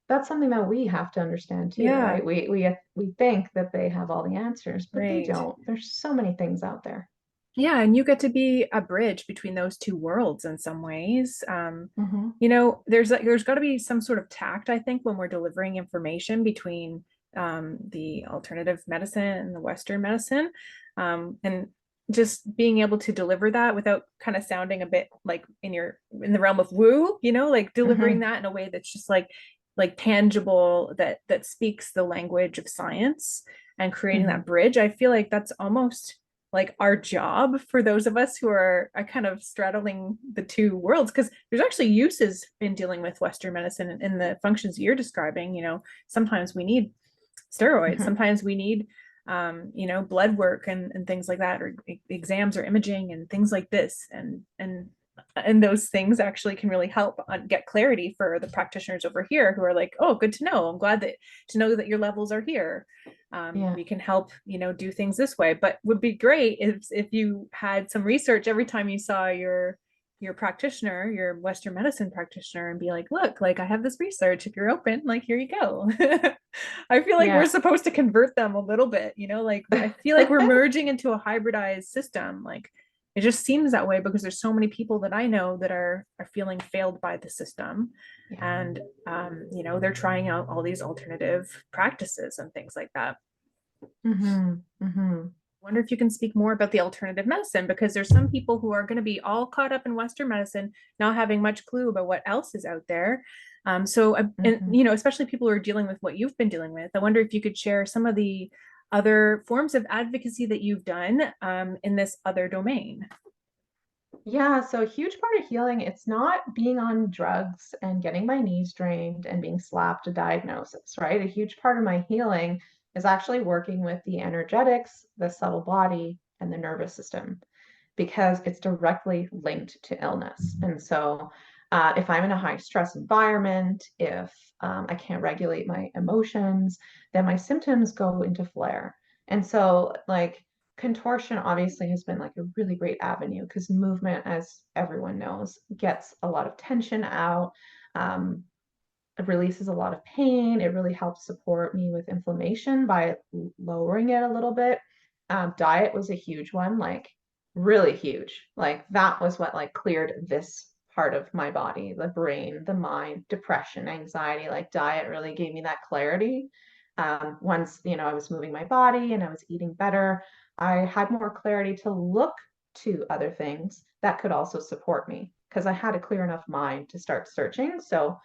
that's something that we have to understand too, Yeah. right? We think that they have all the answers, but they Right. don't. There's so many things out there. Yeah, and you get to be a bridge between those two worlds in some ways. Hmm. There's got to be some sort of tact, I think, when we're delivering information between the alternative medicine and the Western medicine, and just being able to deliver that without kind of sounding a bit like in the realm of woo, like delivering Hmm. that in a way that's just like tangible, that speaks the language of science and creating Hmm. that bridge. I feel like that's almost like our job for those of us who are kind of straddling the two worlds, because there's actually uses in dealing with Western medicine in the functions you're describing. Sometimes we need steroids, Hmm. sometimes we need blood work and things like that, or exams or imaging and things like this, and those things actually can really help get clarity for the practitioners over here who are like, oh, good to know, I'm glad to know that your levels are here. Yeah. We can help do things this way, but would be great if you had some research every time you saw your practitioner, your Western medicine practitioner, and be like, look, like I have this research, if you're open, like here you go. I feel like we're Yeah. supposed to convert them a little bit, like I feel like we're merging into a hybridized system. Like it just seems that way because there's so many people that I know that are feeling failed by the system. Yeah. And they're trying out all these alternative practices and things like that. Hmm. Hmm. Wonder if you can speak more about the alternative medicine, because there's some people who are going to be all caught up in Western medicine, not having much clue about what else is out there. And Hmm. especially people who are dealing with what you've been dealing with. I wonder if you could share some of the other forms of advocacy that you've done in this other domain. Yeah, so a huge part of healing, it's not being on drugs and getting my knees drained and being slapped a diagnosis, right? A huge part of my healing is actually working with the energetics, the subtle body, and the nervous system because it's directly linked to illness. And so if I'm in a high stress environment, if I can't regulate my emotions, then my symptoms go into flare. And so like contortion obviously has been like a really great avenue because movement, as everyone knows, gets a lot of tension out. It releases a lot of pain. It really helps support me with inflammation by lowering it a little bit. Diet was a huge one, like really huge. Like that was what like cleared this part of my body, the brain, the mind, depression, anxiety. Like diet really gave me that clarity. Once, I was moving my body and I was eating better, I had more clarity to look to other things that could also support me because I had a clear enough mind to start searching. So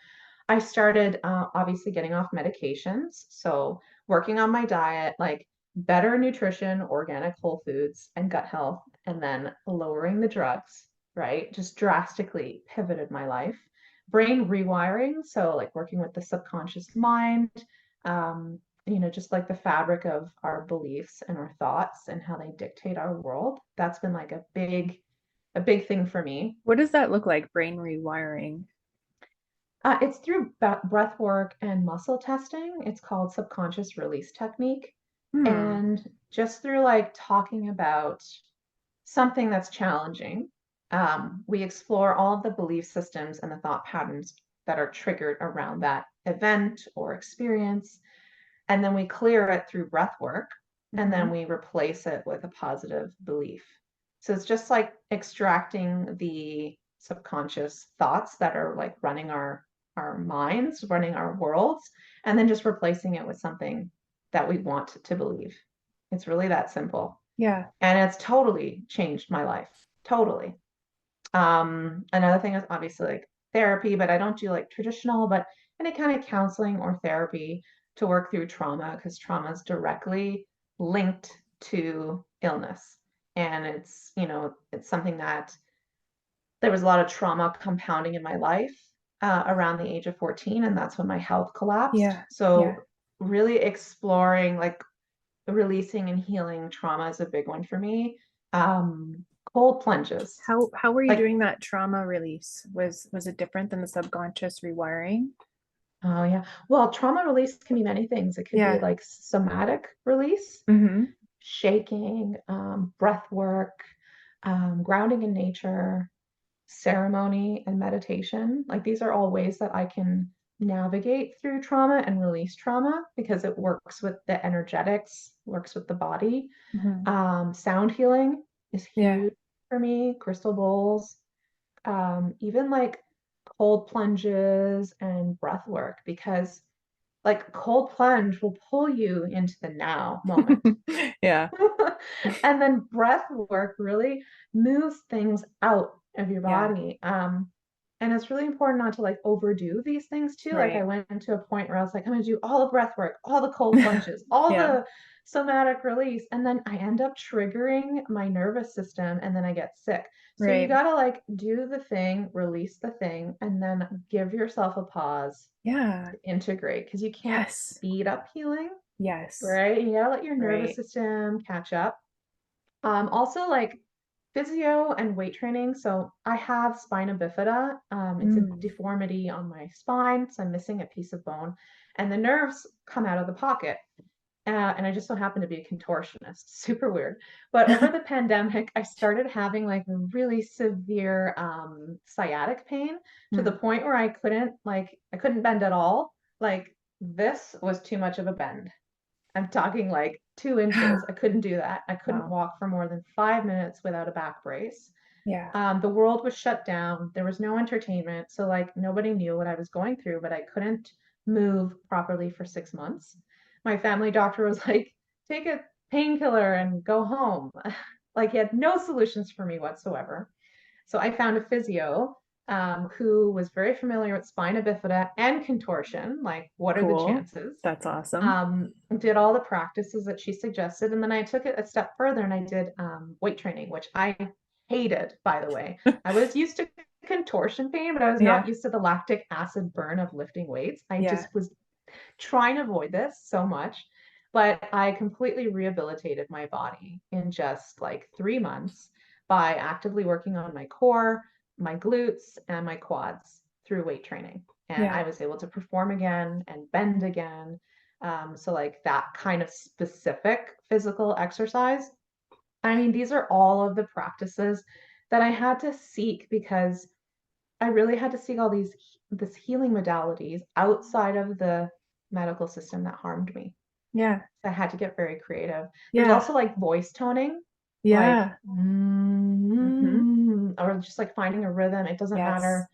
I started obviously getting off medications. So working on my diet, like better nutrition, organic whole foods, and gut health, and then lowering the drugs, right? Just drastically pivoted my life. Brain rewiring. So like working with the subconscious mind, um, just like the fabric of our beliefs and our thoughts and how they dictate our world. That's been like a big thing for me. What does that look like, brain rewiring? It's through breath work and muscle testing. It's called subconscious release technique. Hmm. And just through like talking about something that's challenging, we explore all of the belief systems and the thought patterns that are triggered around that event or experience. And then we clear it through breath work. And then Mhm. we replace it with a positive belief. So it's just like extracting the subconscious thoughts that are like running our minds, running our worlds, and then just replacing it with something that we want to believe. It's really that simple. Yeah. And it's totally changed my life. Totally. Another thing is obviously like therapy, but I don't do like traditional, but any kind of counseling or therapy to work through trauma because trauma is directly linked to illness. And it's something that there was a lot of trauma compounding in my life around the age of 14, and that's when my health collapsed. Yeah. Yeah. So really exploring like releasing and healing trauma is a big one for me. Um, Cold plunges. How were you Like, doing that trauma release? Was it different than the subconscious rewiring? oh yeah. Well, trauma release can be many things. It could be Yeah. like somatic release, Mm-hmm. shaking, breath work, grounding in nature, ceremony, and meditation. Like these are all ways that I can navigate through trauma and release trauma because it works with the energetics, works with the body. Mm-hmm. Sound healing is Yeah. huge for me, crystal bowls, even like cold plunges and breath work because like cold plunge will pull you into the now moment. Yeah. And then breath work really moves things out of your Yeah. body. And it's really important not to like overdo these things too. Like I Right. went to a point where I was like, I'm gonna do all the breath work, all the cold plunges, all Yeah. the somatic release, and then I end up triggering my nervous system and then I get sick. So you Right. gotta like do the thing, release the thing, and then give yourself a pause Yeah. to integrate because you can't Yes. speed up healing, Yes. right? You gotta let your nervous Right. system catch up. Also like physio and weight training. So I have spina bifida. It's a Mm. deformity on my spine. So I'm missing a piece of bone and the nerves come out of the pocket. And I just so happen to be a contortionist. Super weird. But over the pandemic, I started having like really severe sciatic pain to the Mm. point where I couldn't bend at all. Like this was too much of a bend. I'm talking like 2 inches. I couldn't do that. I couldn't Wow. walk for more than 5 minutes without a back brace. Yeah. The world was shut down. There was no entertainment. So, like, nobody knew what I was going through, but I couldn't move properly for 6 months. My family doctor was like, take a painkiller and go home. Like, he had no solutions for me whatsoever. So I found a physio who was very familiar with spina bifida and contortion. Like, what are the Cool. chances? That's awesome. Did all the practices that she suggested. And then I took it a step further and I did weight training, which I hated, by the way. I was used to contortion pain, but I was not Yeah. used to the lactic acid burn of lifting weights. I Yeah. just was trying to avoid this so much. But I completely rehabilitated my body in just like 3 months by actively working on my core, my glutes, and my quads through weight training. And Yeah. I was able to perform again and bend again. So, like that kind of specific physical exercise. I mean, these are all of the practices that I had to seek because I really had to seek all this healing modalities outside of the medical system that harmed me. Yeah. So I had to get very creative. There's Yeah. also like voice toning, like Yeah. Hmm. or just like finding a rhythm. It doesn't Yes. matter.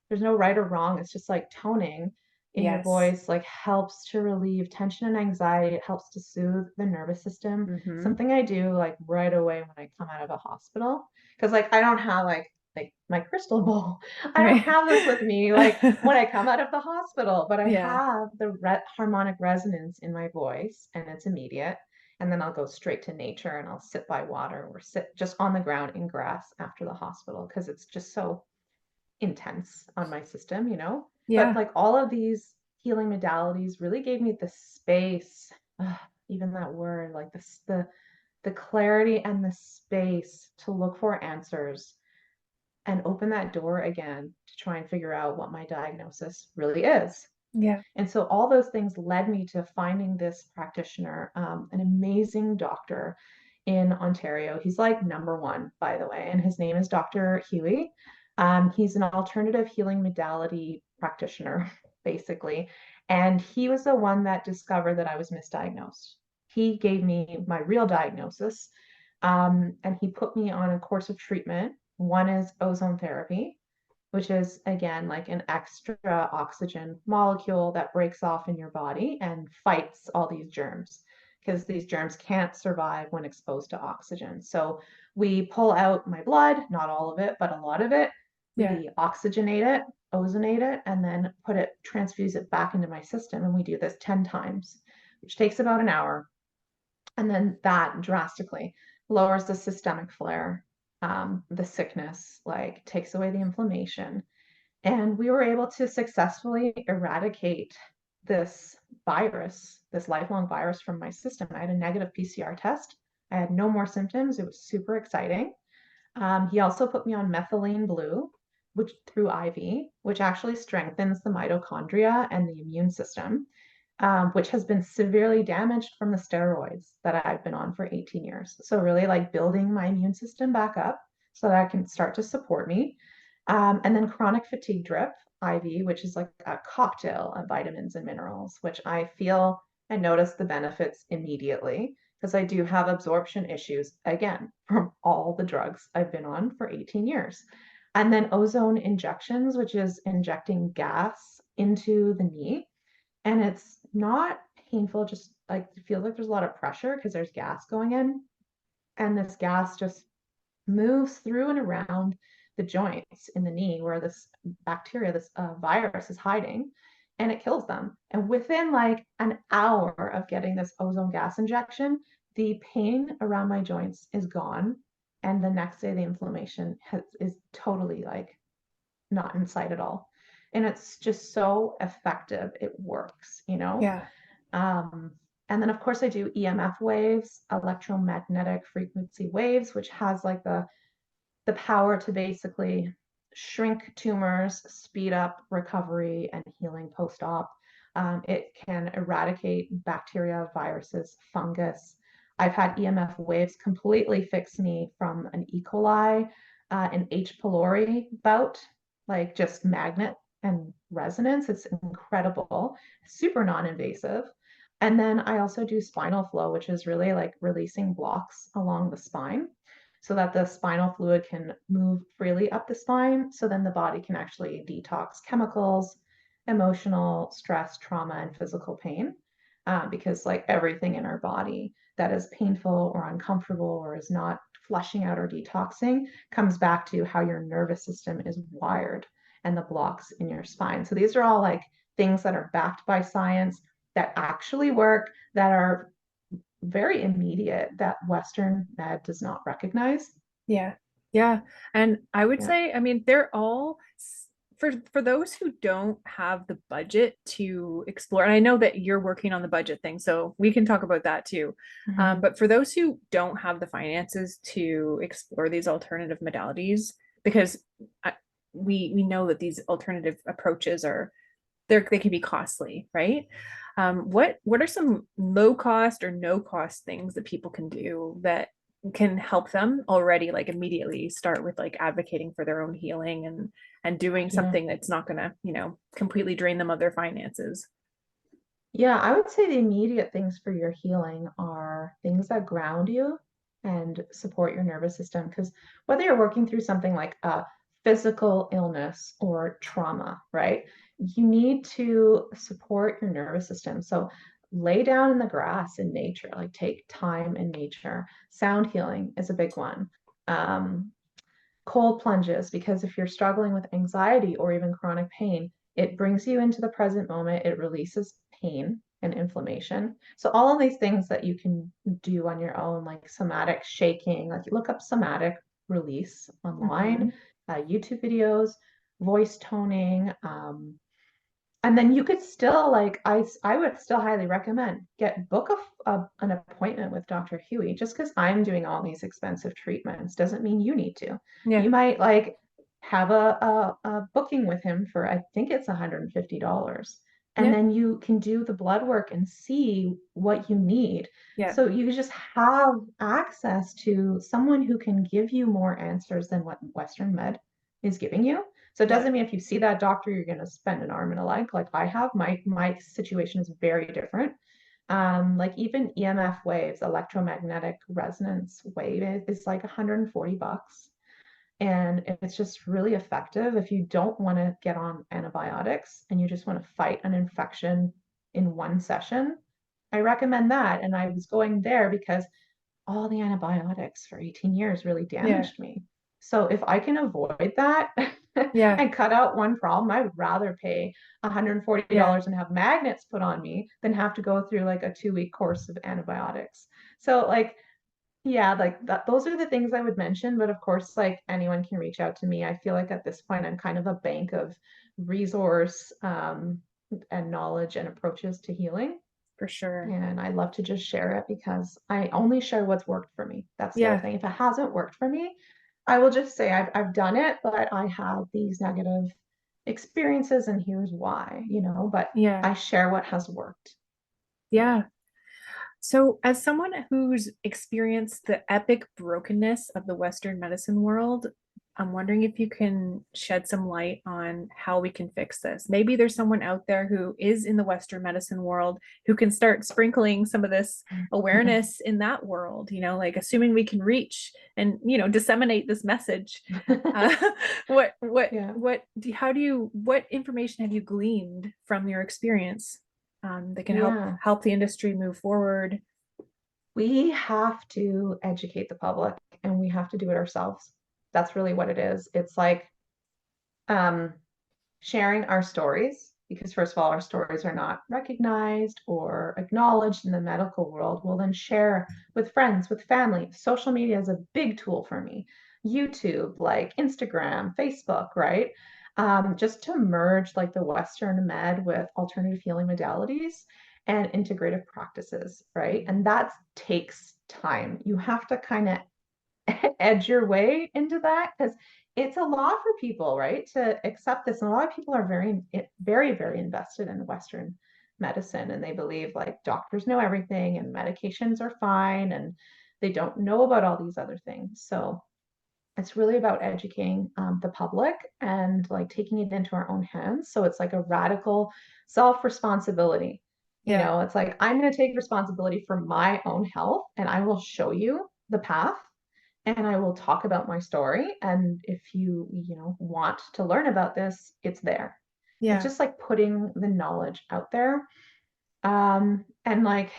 There's no right or wrong. It's just like toning in your Yes. voice, like helps to relieve tension and anxiety. It helps to soothe the nervous system. Hmm. Something I do like right away when I come out of a hospital. Because like I don't have like my crystal ball. I don't Right. have this with me like when I come out of the hospital, but I Yeah. have the harmonic resonance in my voice and it's immediate. And then I'll go straight to nature and I'll sit by water or sit just on the ground in grass after the hospital because it's just so intense on my system, you know? But Yeah. like all of these healing modalities really gave me the space, even that word, like the clarity and the space to look for answers and open that door again to try and figure out what my diagnosis really is. Yeah. And so all those things led me to finding this practitioner, an amazing doctor in Ontario. He's like number one, by the way, and his name is Dr. Huey. He's an alternative healing modality practitioner, basically. And he was the one that discovered that I was misdiagnosed. He gave me my real diagnosis, and he put me on a course of treatment. One is ozone therapy, which is again like an extra oxygen molecule that breaks off in your body and fights all these germs because these germs can't survive when exposed to oxygen. So we pull out my blood, not all of it, but a lot of it. Yeah. We oxygenate it, ozonate it, and then transfuse it back into my system. And we do this 10 times, which takes about an hour. And then that drastically lowers the systemic flare, the sickness, like takes away the inflammation. And we were able to successfully eradicate this virus, this lifelong virus from my system. I had a negative PCR test. I had no more symptoms. It was super exciting. He also put me on methylene blue, which through IV, which actually strengthens the mitochondria and the immune system, which has been severely damaged from the steroids that I've been on for 18 years. So really like building my immune system back up so that I can start to support me. And then chronic fatigue drip, IV, which is like a cocktail of vitamins and minerals, which I feel and notice the benefits immediately because I do have absorption issues again from all the drugs I've been on for 18 years. And then ozone injections, which is injecting gas into the knee. And it's not painful, just like it feels like there's a lot of pressure because there's gas going in. And this gas just moves through and around the joints in the knee where this bacteria, this virus is hiding, and it kills them. And within like an hour of getting this ozone gas injection, the pain around my joints is gone. And the next day, the inflammation is totally like not in sight at all. And it's just so effective. It works, you know? Yeah. Um, and then, of course, I do EMF waves, electromagnetic frequency waves, which has like the power to basically shrink tumors, speed up recovery and healing post-op. It can eradicate bacteria, viruses, fungus. I've had EMF waves completely fix me from an E. coli, an H. pylori bout, like just magnet and resonance. It's incredible, super non-invasive. And then I also do spinal flow, which is really like releasing blocks along the spine so that the spinal fluid can move freely up the spine. So then the body can actually detox chemicals, emotional stress, trauma, and physical pain. Because like everything in our body that is painful or uncomfortable or is not flushing out or detoxing comes back to how your nervous system is wired and the blocks in your spine. So these are all like things that are backed by science that actually work, that are very immediate, that Western med does not recognize. Yeah. Yeah. And I would Yeah. say, I mean, they're all for those who don't have the budget to explore, and I know that you're working on the budget thing, so we can talk about that too. Mhm. But for those who don't have the finances to explore these alternative modalities, because I, we know that these alternative approaches are they can be costly, right? What are some low cost or no cost things that people can do that can help them already, like immediately start with like advocating for their own healing and doing Yeah. something that's not gonna, completely drain them of their finances? Yeah, I would say the immediate things for your healing are things that ground you and support your nervous system. Because whether you're working through something like a physical illness or trauma, right? You need to support your nervous system. So lay down in the grass in nature, like take time in nature. Sound healing is a big one. Um, Cold plunges, because if you're struggling with anxiety or even chronic pain, it brings you into the present moment. It releases pain and inflammation. So all of these things that you can do on your own, like somatic shaking, like you look up somatic release online, Mhm. YouTube videos, voice toning, and then you could still like I would still highly recommend book an appointment with Dr. Huey. Just because I'm doing all these expensive treatments doesn't mean you need to. Yeah, You might like have a booking with him for, I think it's $150. And yeah, then you can do the blood work and see what you need. yeah, So you just have access to someone who can give you more answers than what Western med is giving you. So it yeah. doesn't mean if you see that doctor, you're going to spend an arm and a leg like I have. My situation is very different. Like even EMF waves, electromagnetic resonance wave is like $140. And it's just really effective if you don't want to get on antibiotics and you just want to fight an infection in one session. I recommend that. And I was going there because all the antibiotics for 18 years really Yeah, damaged me. So if I can avoid that yeah, and cut out one problem, I would rather pay yeah, $140 and have magnets put on me than have to go through like a 2-week course of antibiotics. So like, yeah, like that, those are the things I would mention. But of course, like anyone can reach out to me. I feel like at this point, I'm kind of a bank of resource and knowledge and approaches to healing. for sure. And I love to just share it because I only share what's worked for me. That's the other Yeah, thing. If it hasn't worked for me, I will just say I've done it, but I had these negative experiences and here's why, but yeah, I share what has worked. yeah. So, as someone who's experienced the epic brokenness of the Western medicine world, I'm wondering if you can shed some light on how we can fix this. Maybe there's someone out there who is in the Western medicine world who can start sprinkling some of this awareness in that world, like assuming we can reach and, disseminate this message. Uh, Yeah. what information have you gleaned from your experience that can Yeah. help the industry move forward? We have to educate the public and we have to do it ourselves. That's really what it is. It's like um, sharing our stories, because first of all, our stories are not recognized or acknowledged in the medical world. We'll then share with friends, with family. Social media is a big tool for me. YouTube, like Instagram, Facebook, right? Just to merge like the Western med with alternative healing modalities and integrative practices, right? And that takes time. You have to kind of edge your way into that because it's a lot for people, right, to accept this. And a lot of people are very, very, very invested in Western medicine, and they believe like doctors know everything and medications are fine, and they don't know about all these other things. So it's really about educating the public and like taking it into our own hands. So it's like a radical self-responsibility. Yeah, It's like I'm going to take responsibility for my own health and I will show you the path and I will talk about my story. And if you want to learn about this, it's there. It's yeah, just like putting the knowledge out there. And like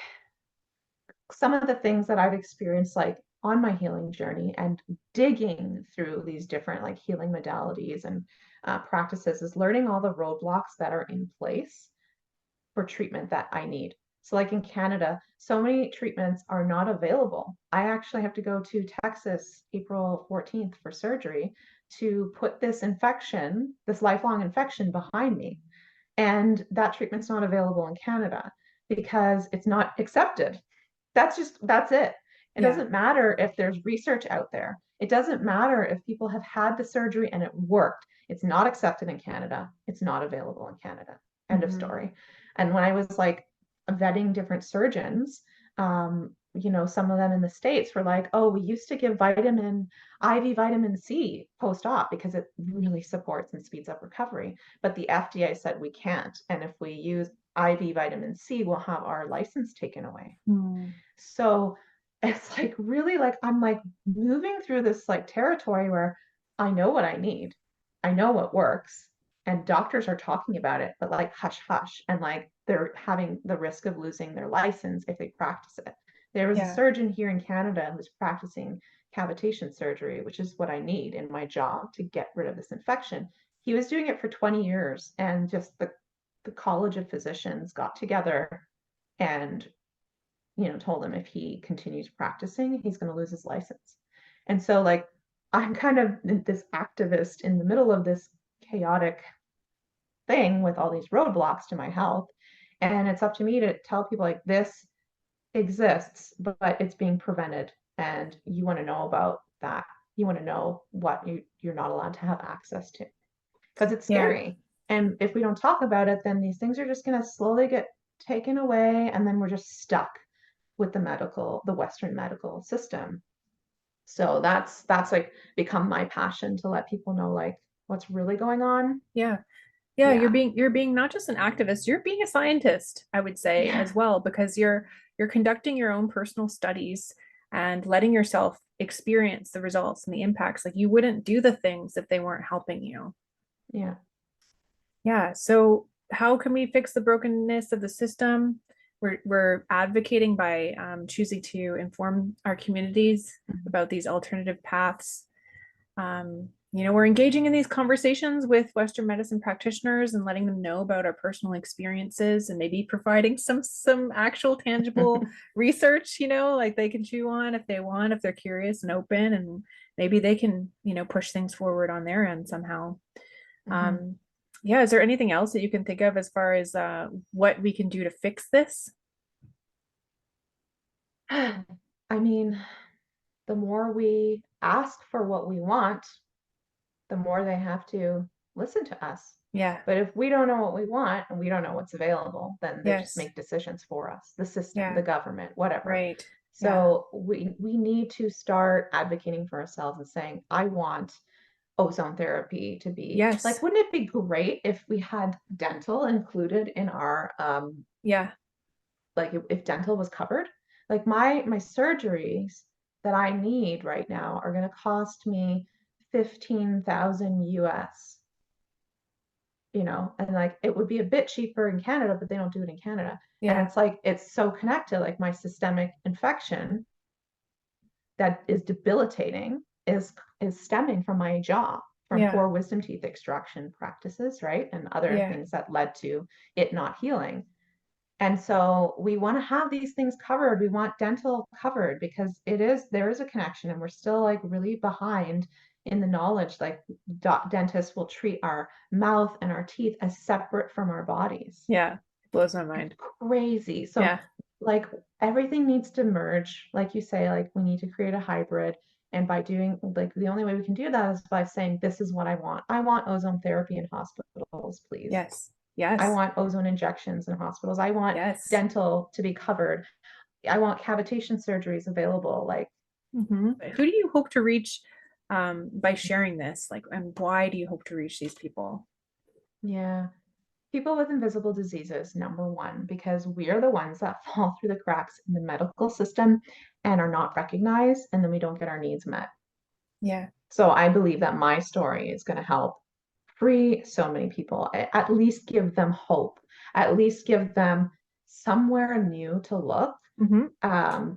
some of the things that I've experienced like on my healing journey and digging through these different like healing modalities and practices is learning all the roadblocks that are in place for treatment that I need. So, like in Canada, so many treatments are not available. I actually have to go to Texas April 14th for surgery to put this infection, this lifelong infection behind me. And that treatment's not available in Canada because it's not accepted. That's it. It Yeah. doesn't matter if there's research out there. It doesn't matter if people have had the surgery and it worked. It's not accepted in Canada. It's not available in Canada. End of story. And when I was like vetting different surgeons, some of them in the States were like, oh, we used to give IV vitamin C post-op because it really supports and speeds up recovery. But the FDA said we can't. And if we use IV vitamin C, we'll have our license taken away. So it's like really like I'm like moving through this like territory where I know what I need. I know what works. And doctors are talking about it, but like hush hush. And like they're having the risk of losing their license if they practice it. There was a surgeon here in Canada who's practicing cavitation surgery, which is what I need in my job to get rid of this infection. He was doing it for 20 years, and just the College of Physicians got together and told him if he continues practicing, he's going to lose his license. And so like I'm kind of this activist in the middle of this chaotic thing with all these roadblocks to my health. And it's up to me to tell people like this exists, but it's being prevented. And you want to know about that. You want to know what you're not allowed to have access to because it's scary. And if we don't talk about it, then these things are just going to slowly get taken away. And then we're just stuck with the Western medical system. So that's like become my passion to let people know like what's really going on. Yeah. You're being not just an activist, you're being a scientist, I would say, as well, because you're conducting your own personal studies and letting yourself experience the results and the impacts. Like you wouldn't do the things if they weren't helping you. Yeah. So how can we fix the brokenness of the system? We're advocating by choosing to inform our communities about these alternative paths. We're engaging in these conversations with Western medicine practitioners and letting them know about our personal experiences and maybe providing some actual tangible research, like they can chew on if they want, if they're curious and open, and maybe they can, push things forward on their end somehow. Is there anything else that you can think of as far as what we can do to fix this? I mean, the more we ask for what we want, the more they have to listen to us. But if we don't know what we want and we don't know what's available, then they just make decisions for us, the system, the government, whatever. Right. So we need to start advocating for ourselves and saying, I want ozone therapy to be like, wouldn't it be great if we had dental included in our like if dental was covered? Like my surgeries that I need right now are going to cost me 15,000 US, and like it would be a bit cheaper in Canada, but they don't do it in Canada. And it's like it's so connected, like my systemic infection that is debilitating is stemming from my jaw, from poor wisdom teeth extraction practices, right? And other things that led to it not healing. And so we want to have these things covered. We want dental covered because there is a connection, and we're still like really behind in the knowledge. Like dentists will treat our mouth and our teeth as separate from our bodies. Yeah, blows my mind. It's crazy. So like everything needs to merge. Like you say, like we need to create a hybrid. And by doing like the only way we can do that is by saying, this is what I want. I want ozone therapy in hospitals, please. Yes. I want ozone injections in hospitals. I want dental to be covered. I want cavitation surgeries available. Like, who do you hope to reach by sharing this? Like, and why do you hope to reach these people? People with invisible diseases, number one, because we are the ones that fall through the cracks in the medical system and are not recognized, and then we don't get our needs met. So I believe that my story is going to help free so many people, at least give them hope, at least give them somewhere new to look,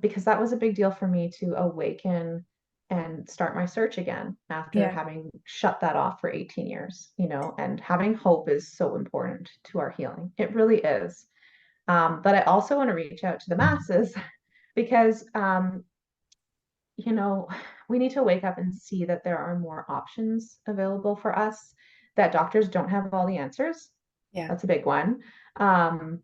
because that was a big deal for me to awaken and start my search again after having shut that off for 18 years, and having hope is so important to our healing. It really is. But I also want to reach out to the masses because you know, we need to wake up and see that there are more options available for us, that doctors don't have all the answers. Yeah. That's a big one. Um,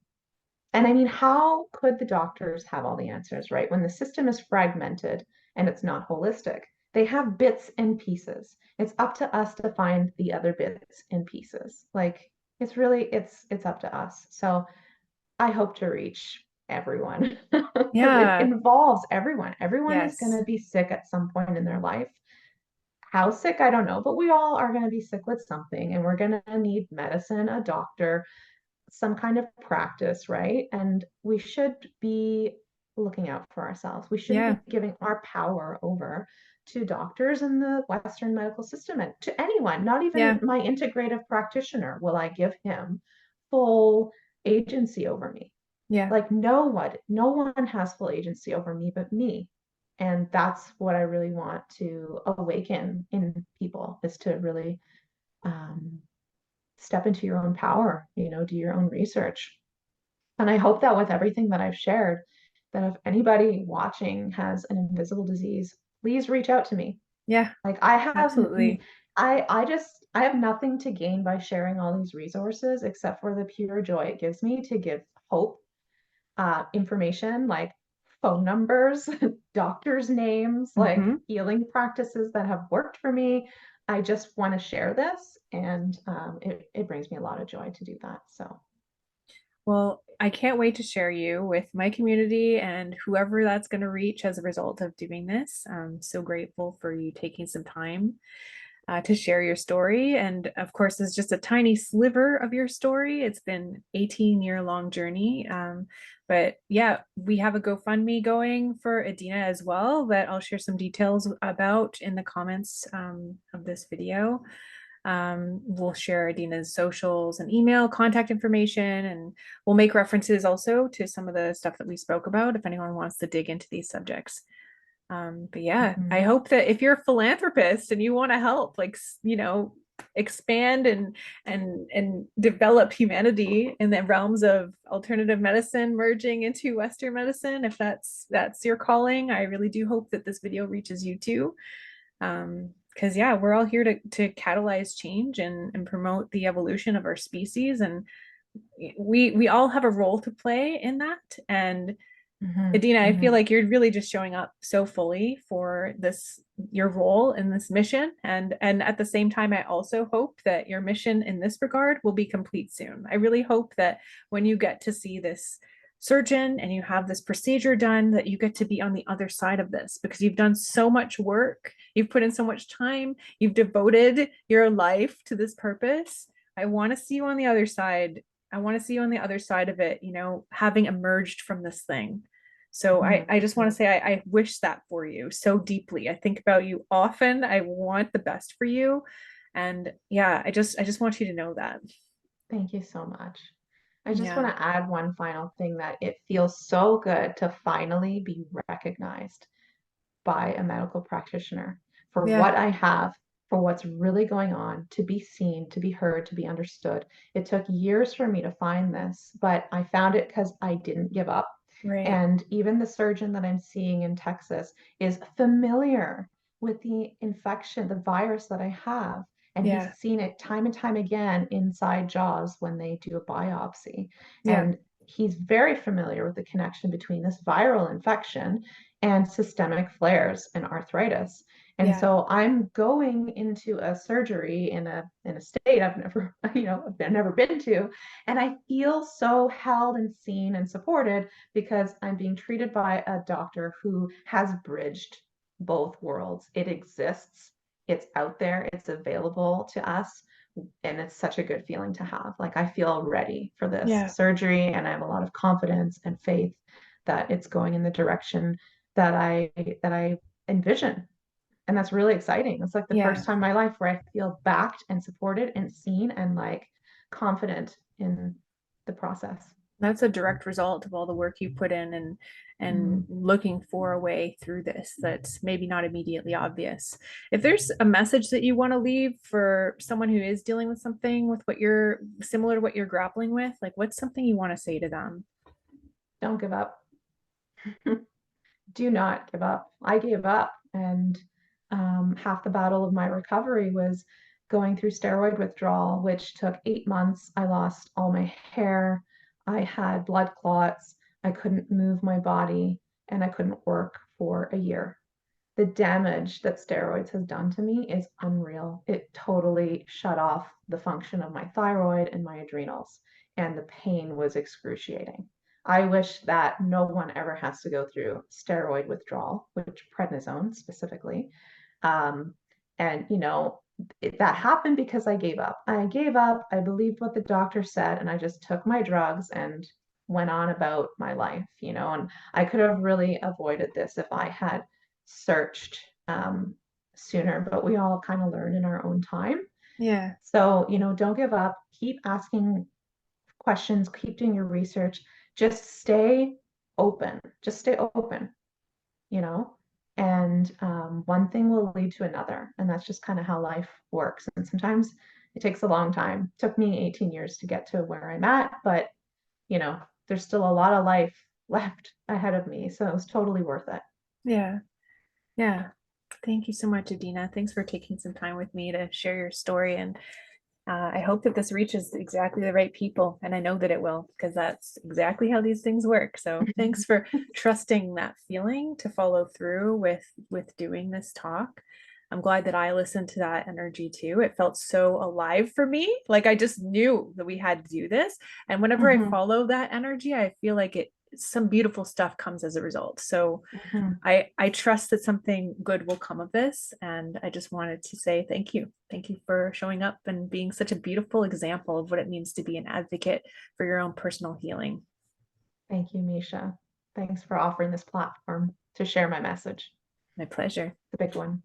and I mean, how could the doctors have all the answers, right? When the system is fragmented and it's not holistic, they have bits and pieces. It's up to us to find the other bits and pieces. Like it's really, it's up to us. So I hope to reach everyone because it Yeah. involves everyone. Everyone is going Yes. to be sick at some point in their life. How sick, I don't know, but we all are going to be sick with something, and we're going to need medicine, a doctor, some kind of practice, right? And we should be looking out for ourselves. We shouldn't Yeah. be giving our power over to doctors in the Western medical system and to anyone, not even Yeah. my integrative practitioner. Will I give him full agency over me? Yeah. Like no one has full agency over me but me. And that's what I really want to awaken in people, is to really um, step into your own power, do your own research. And I hope that with everything that I've shared, that if anybody watching has an invisible disease, please reach out to me. Yeah. Like I have, Absolutely. I have nothing to gain by sharing all these resources except for the pure joy it gives me to give hope, information like phone numbers, doctors' names, like Hmm. healing practices that have worked for me. I just want to share this, and it brings me a lot of joy to do that. So, Well, I can't wait to share you with my community and whoever that's going to reach as a result of doing this. I'm so grateful for you taking some time to share your story. And of course, it's just a tiny sliver of your story. It's been 18-year-long journey. But yeah, we have a GoFundMe going for Edina as well that I'll share some details about in the comments of this video. We'll share Adina's socials and email contact information, and we'll make references also to some of the stuff that we spoke about if anyone wants to dig into these subjects. But yeah, I mhm. hope that if you're a philanthropist and you want to help, like, expand and develop humanity in the realms of alternative medicine merging into Western medicine, if that's your calling, I really do hope that this video reaches you too. Because yeah, we're all here to catalyze change and promote the evolution of our species, and we all have a role to play in that. And Mhm, Edina, I feel mhm, like you're really just showing up so fully for this, your role in this mission. And at the same time, I also hope that your mission in this regard will be complete soon. I really hope that when you get to see this surgeon and you have this procedure done, that you get to be on the other side of this, because you've done so much work, you've put in so much time, you've devoted your life to this purpose. I want to see you on the other side. I want to see you on the other side of it, having emerged from this thing. So I, mhm, I just want to mhm. say I wish that for you so deeply. I think about you often. I want the best for you. And yeah, I just want you to know that. Thank you so much. I just Yeah. want to add one final thing, that it feels so good to finally be recognized by a medical practitioner for Yeah. what I have, for what's really going on, to be seen, to be heard, to be understood. It took years for me to find this, but I found it because I didn't give up. Right. And even the surgeon that I'm seeing in Texas is familiar with the infection, the virus that I have. And he's Yeah. seen it time and time again inside jaws when they do a biopsy. Yeah. And he's very familiar with the connection between this viral infection and systemic flares and arthritis. And Yeah. so I'm going into a surgery in a state I've never, I've never been to. And I feel so held and seen and supported because I'm being treated by a doctor who has bridged both worlds. It exists, it's out there, it's available to us. And it's such a good feeling to have. Like I feel ready for this Yeah. surgery, and I have a lot of confidence and faith that it's going in the direction that I envision. And that's really exciting. It's like the Yeah. first time in my life where I feel backed and supported and seen and like confident in the process. That's a direct result of all the work you put in and Mm. looking for a way through this that's maybe not immediately obvious. If there's a message that you want to leave for someone who is dealing with something with what you're similar to what you're grappling with, like what's something you want to say to them? Don't give up. Do not give up. I gave up. And half the battle of my recovery was going through steroid withdrawal, which took 8 months. I lost all my hair. I had blood clots. I couldn't move my body, and I couldn't work for a year. The damage that steroids has done to me is unreal. It totally shut off the function of my thyroid and my adrenals, and the pain was excruciating. I wish that no one ever has to go through steroid withdrawal, which prednisone specifically. Um, and that happened because I gave up. I gave up. I believed what the doctor said, and I just took my drugs and went on about my life, and I could have really avoided this if I had searched sooner, but we all kind of learn in our own time. Yeah. So, don't give up. Keep asking questions, keep doing your research. Just stay open. Just stay open, you know? And one thing will lead to another. And that's just kind of how life works. And sometimes it takes a long time. It took me 18 years to get to where I'm at, but, there's still a lot of life left ahead of me. So it was totally worth it. Yeah. Yeah. Thank you so much, Edina. Thanks for taking some time with me to share your story. And I hope that this reaches exactly the right people. And I know that it will, because that's exactly how these things work. So thanks for trusting that feeling to follow through with doing this talk. I'm glad that I listened to that energy too. It felt so alive for me. Like I just knew that we had to do this. And whenever I follow that energy, I feel like some beautiful stuff comes as a result. So I trust that something good will come of this. And I just wanted to say thank you. Thank you for showing up and being such a beautiful example of what it means to be an advocate for your own personal healing. Thank you, Misha. Thanks for offering this platform to share my message. My pleasure. The big one.